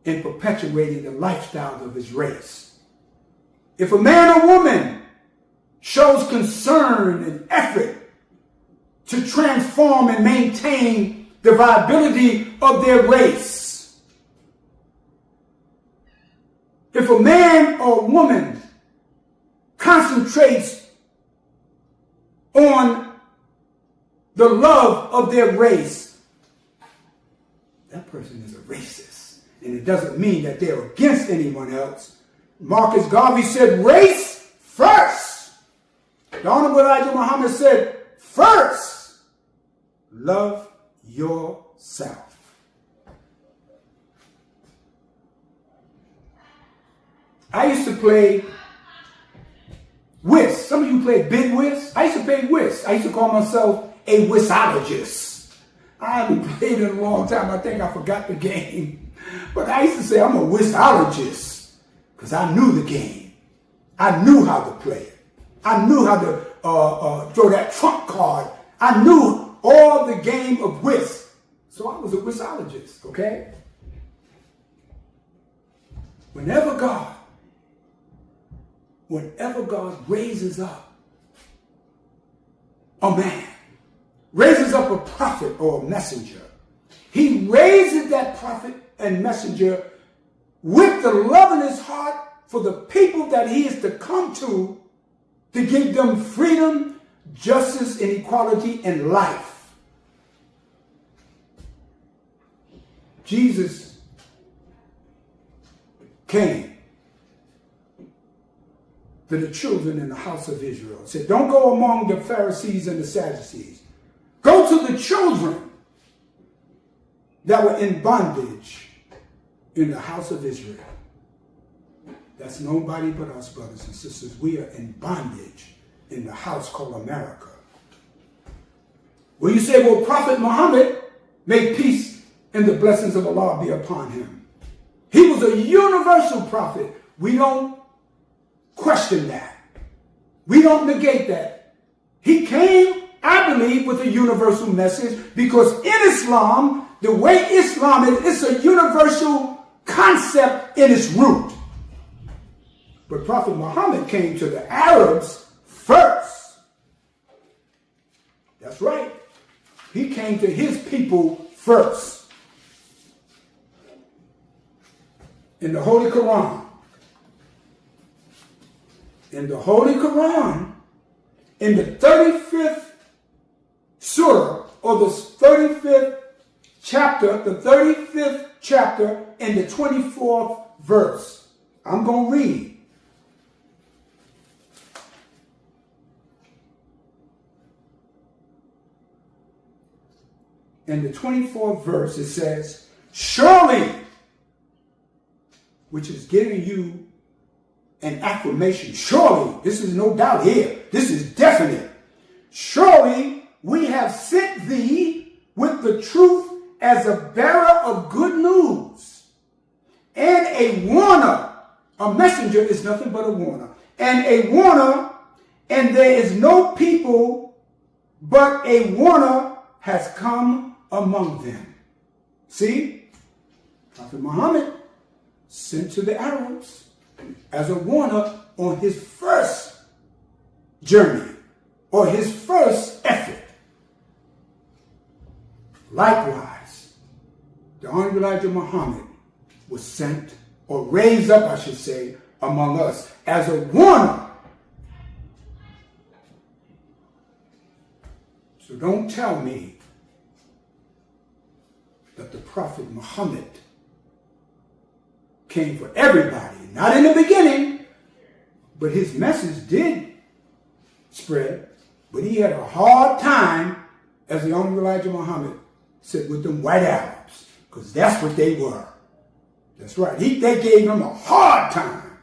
in perpetuating the lifestyle of his race, if a man or woman shows concern and effort to transform and maintain the viability of their race, if a man or woman concentrates on the love of their race, that person is a racist. And it doesn't mean that they're against anyone else. Marcus Garvey said, race first. The Honorable Elijah Muhammad said, first, love yourself. I used to play whist. Some of you play big whist. I used to play whist. I used to call myself a whistologist. I haven't played in a long time. I think I forgot the game. But I used to say I'm a whistologist because I knew the game. I knew how to play it. I knew how to throw that trump card. I knew all the game of whist. So I was a whistologist, okay? Whenever God raises up a man, raises up a prophet or a messenger, he raises that prophet and messenger with the love in his heart for the people that he is to come to give them freedom, justice, and equality and life. Jesus came to the children in the house of Israel. Said, don't go among the Pharisees and the Sadducees. Go to the children that were in bondage in the house of Israel. That's nobody but us, brothers and sisters. We are in bondage in the house called America. Well, you say, well, Prophet Muhammad, may peace and the blessings of Allah be upon him. He was a universal prophet. We don't question that. We don't negate that. He came, I believe, with a universal message because in Islam, the way Islam is, it's a universal concept in its root. But Prophet Muhammad came to the Arabs first. That's right. He came to his people first. In the Holy Quran, in the 35th surah, or the 35th chapter, the 35th chapter, and the 24th verse, I'm going to read. In the 24th verse, it says, surely, which is giving you an affirmation. Surely, this is no doubt here. This is definite. Surely, we have sent thee with the truth as a bearer of good news and a warner. A messenger is nothing but a warner. And a warner, and there is no people, but a warner has come among them. See? Prophet Muhammad sent to the Arabs as a warner on his first journey or his first effort. Likewise, the Honorable Elijah Muhammad was sent, or raised up, I should say, among us as a warner. So don't tell me that the Prophet Muhammad came for everybody. Not in the beginning, but his message did spread. But he had a hard time, as the Honorable Elijah Muhammad said, with them white Arabs, because that's what they were. That's right. They gave him a hard time.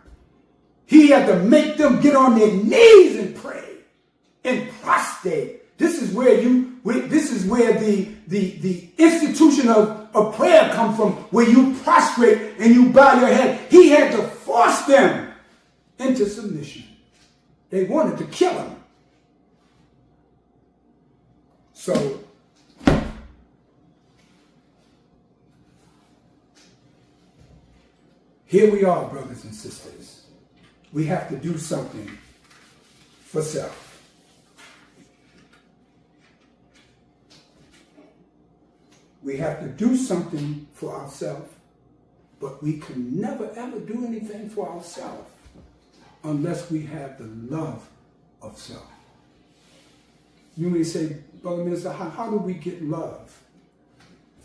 He had to make them get on their knees and pray and prostrate. This is where the institution of prayer comes from, where you prostrate and you bow your head. He had to force them into submission. They wanted to kill him. So here we are, brothers and sisters. We have to do something for self. We have to do something for ourselves, but we can never ever do anything for ourselves unless we have the love of self. You may say, Brother Minister, how do we get love?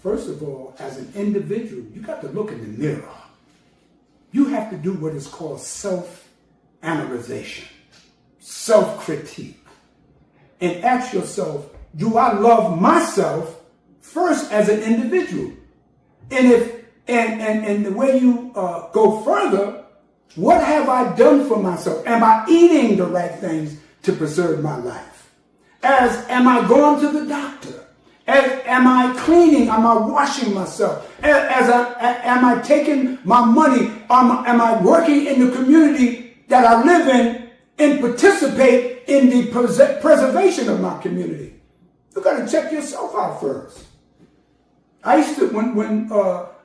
First of all, as an individual, you got to look in the mirror. You have to do what is called self-analyzation, self-critique, and ask yourself, do I love myself first as an individual? And the way you go further, what have I done for myself? Am I eating the right things to preserve my life? Am I going to the doctor? Am I cleaning? Am I washing myself? Am I taking my money? Am I working in the community that I live in and participate in the preservation of my community? You got to check yourself out first. I used to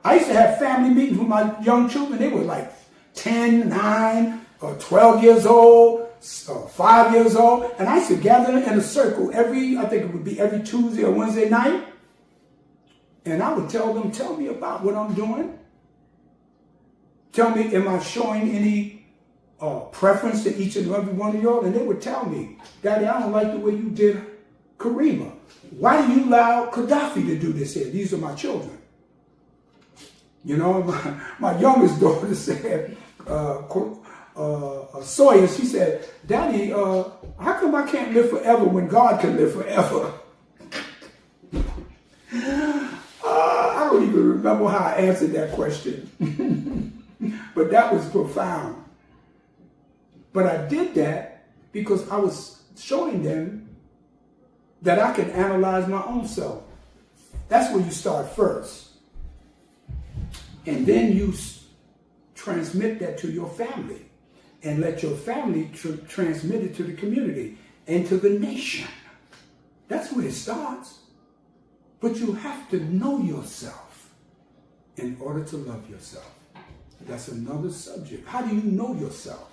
I used to have family meetings with my young children. They were like 10, 9, or 12 years old, 5 years old, and I used to gather in a circle I think it would be every Tuesday or Wednesday night, and I would tell them, tell me about what I'm doing. Tell me, am I showing any preference to each and every one of y'all? And they would tell me, Daddy, I don't like the way you did Karima. Why do you allow Gaddafi to do this here? These are my children. You know, my youngest daughter said, Sawyer, she said, Daddy, how come I can't live forever when God can live forever? I don't even remember how I answered that question. But that was profound. But I did that because I was showing them that I can analyze my own self. That's where you start first. And then you transmit that to your family. And let your family transmit it to the community and to the nation. That's where it starts. But you have to know yourself in order to love yourself. That's another subject. How do you know yourself?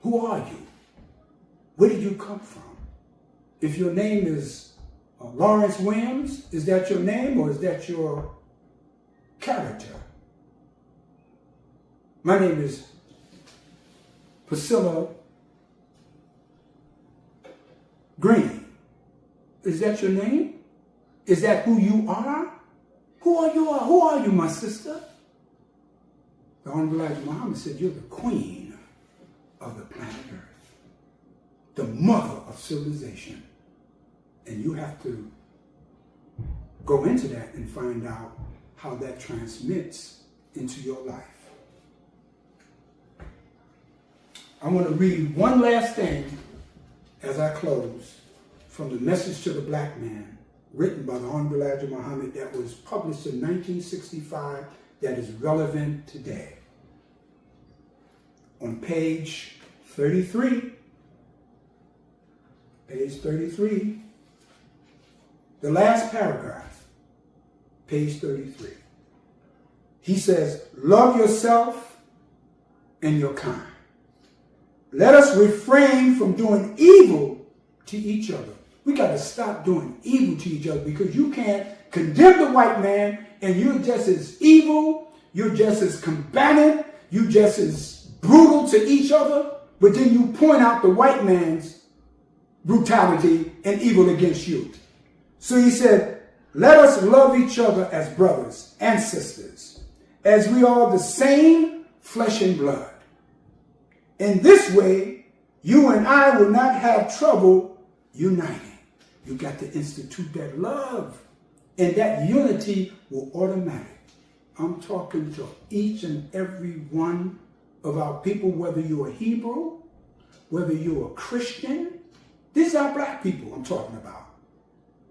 Who are you? Where did you come from? If your name is Lawrence Williams, is that your name or is that your character? My name is Priscilla Green. Is that your name? Is that who you are? Who are you? Who are you, my sister? The Honorable Elijah Muhammad said, you're the queen of the planet Earth, the mother of civilization. And you have to go into that and find out how that transmits into your life. I want to read one last thing as I close from the Message to the Black Man, written by the Honorable Elijah Muhammad, that was published in 1965, that is relevant today. On page 33, the last paragraph, page 33. He says, love yourself and your kind. Let us refrain from doing evil to each other. We got to stop doing evil to each other, because you can't condemn the white man and you're just as evil, you're just as combative, you're just as brutal to each other, but then you point out the white man's brutality and evil against you. So he said, let us love each other as brothers and sisters, as we are the same flesh and blood. In this way, you and I will not have trouble uniting. You got to institute that love, and that unity will automatic. I'm talking to each and every one of our people, whether you're a Hebrew, whether you're a Christian. These are black people I'm talking about.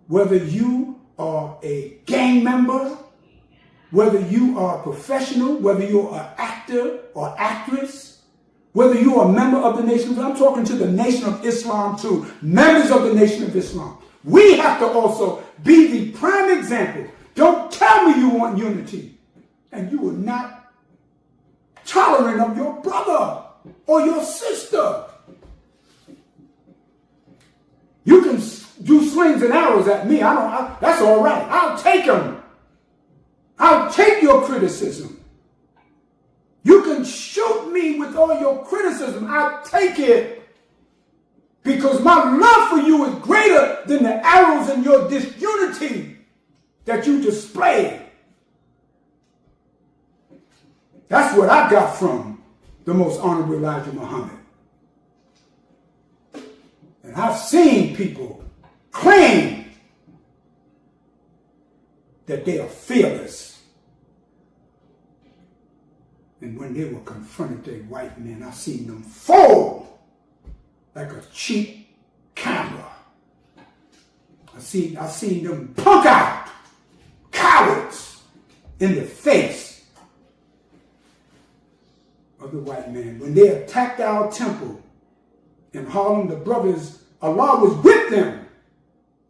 Whether you are a gang member, whether you are a professional, whether you're an actor or actress, whether you are a member of the Nation of Islam. I'm talking to the Nation of Islam too, members of the Nation of Islam. We have to also be the prime example. Don't tell me you want unity and you are not tolerant of your brother or your sister. You can do slings and arrows at me. That's all right. I'll take them. I'll take your criticism. You can shoot me with all your criticism. I'll take it. Because my love for you is greater than the arrows in your disunity that you display. That's what I got from the Most Honorable Elijah Muhammad. And I've seen people claim that they are fearless. And when they were confronted by white men, I've seen them fold like a cheap camera. I've seen them punk out cowards in the face of the white man. When they attacked our temple in Harlem, the brothers, Allah was with them.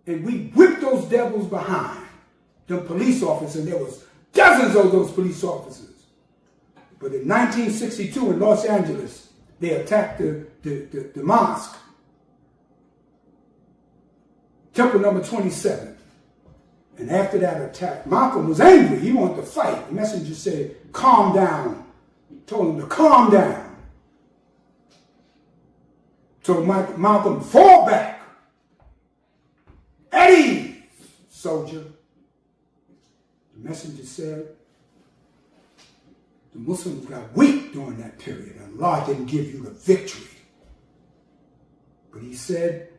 And we whipped those devils behind. The police officers, and there was dozens of those police officers. But in 1962 in Los Angeles, they attacked the mosque. Temple number 27. And after that attack, Malcolm was angry. He wanted to fight. The messenger said, calm down. Told him to calm down. Told Malcolm, fall back. At ease, soldier. The messenger said, the Muslims got weak during that period, and Allah didn't give you the victory. But he said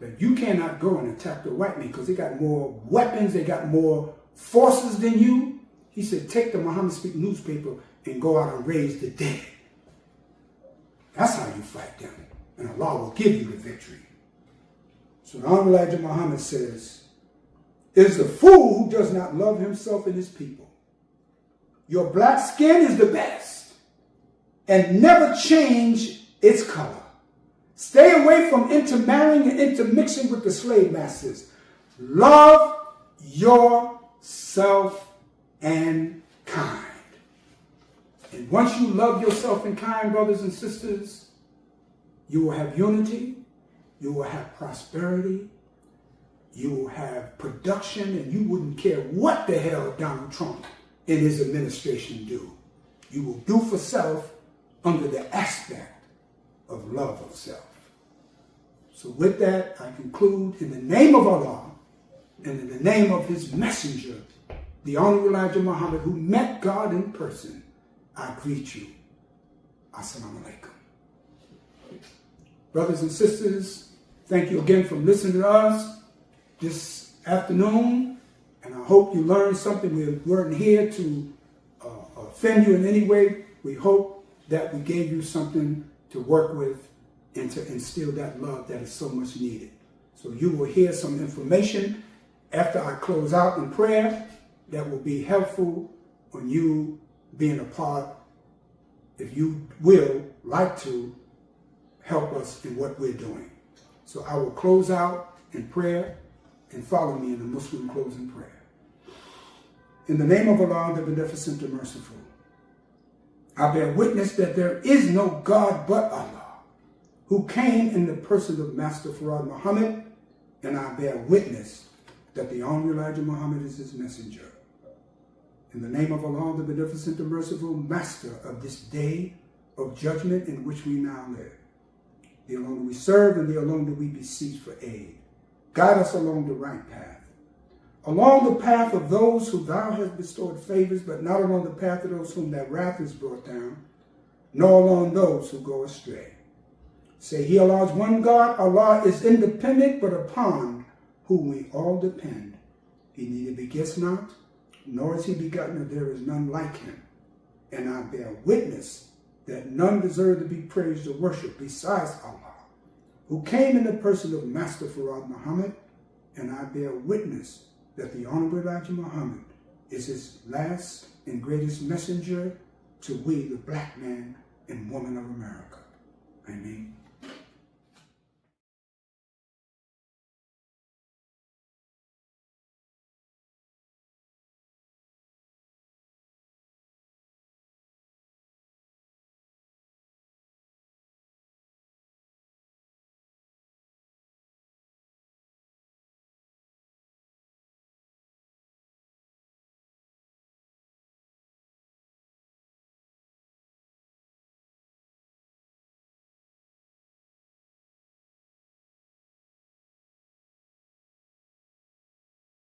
that you cannot go and attack the white men because they got more weapons, they got more forces than you. He said, take the Muhammad Speak newspaper and go out and raise the dead. That's how you fight them, and Allah will give you the victory. So the Honorable Elijah Muhammad says, it is the fool who does not love himself and his people. Your black skin is the best, and never change its color. Stay away from intermarrying and intermixing with the slave masters. Love yourself and kind. And once you love yourself and kind, brothers and sisters, you will have unity, you will have prosperity, you will have production, and you wouldn't care what the hell Donald Trump and his administration do. You will do for self under the aspect of love of self. So with that, I conclude in the name of Allah and in the name of his messenger, the Honorable Elijah Muhammad, who met God in person, I greet you. Assalamu alaikum. Brothers and sisters, thank you again for listening to us this afternoon, and I hope you learned something. We weren't here to offend you in any way. We hope that we gave you something to work with and to instill that love that is so much needed. So you will hear some information after I close out in prayer that will be helpful on you being a part, if you will, like to help us in what we're doing. So I will close out in prayer, and follow me in the Muslim closing prayer. In the name of Allah, the Beneficent and Merciful, I bear witness that there is no God but Allah, who came in the person of Master Farad Muhammad, and I bear witness that the Honorable Elijah Muhammad is his messenger. In the name of Allah, the Beneficent and Merciful, Master of this day of judgment in which we now live, the alone do we serve, and the alone do we beseech for aid. Guide us along the right path, along the path of those who thou hast bestowed favors, but not along the path of those whom thy wrath is brought down, nor along those who go astray. Say he Allah is one God. Allah is independent, but upon whom we all depend. He neither begets not, nor is he begotten, and there is none like him. And I bear witness that none deserve to be praised or worshipped besides Allah, who came in the person of Master Farad Muhammad. And I bear witness that the Honorable Elijah Muhammad is his last and greatest messenger to we, the black man and woman of America. Amen.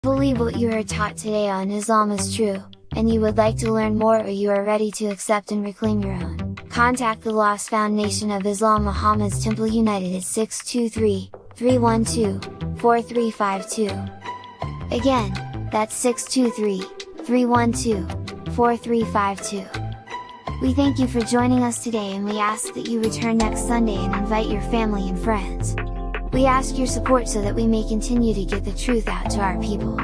Believe what you are taught today on Islam is true, and you would like to learn more, or you are ready to accept and reclaim your own, contact the Lost Found Nation of Islam Muhammad's Temple United at 623-312-4352. Again, that's 623-312-4352. We thank you for joining us today, and we ask that you return next Sunday and invite your family and friends. We ask your support so that we may continue to get the truth out to our people.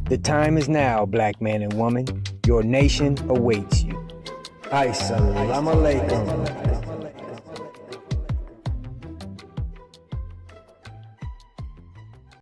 The time is now, black man and woman. Your nation awaits you. Assalamu alaikum.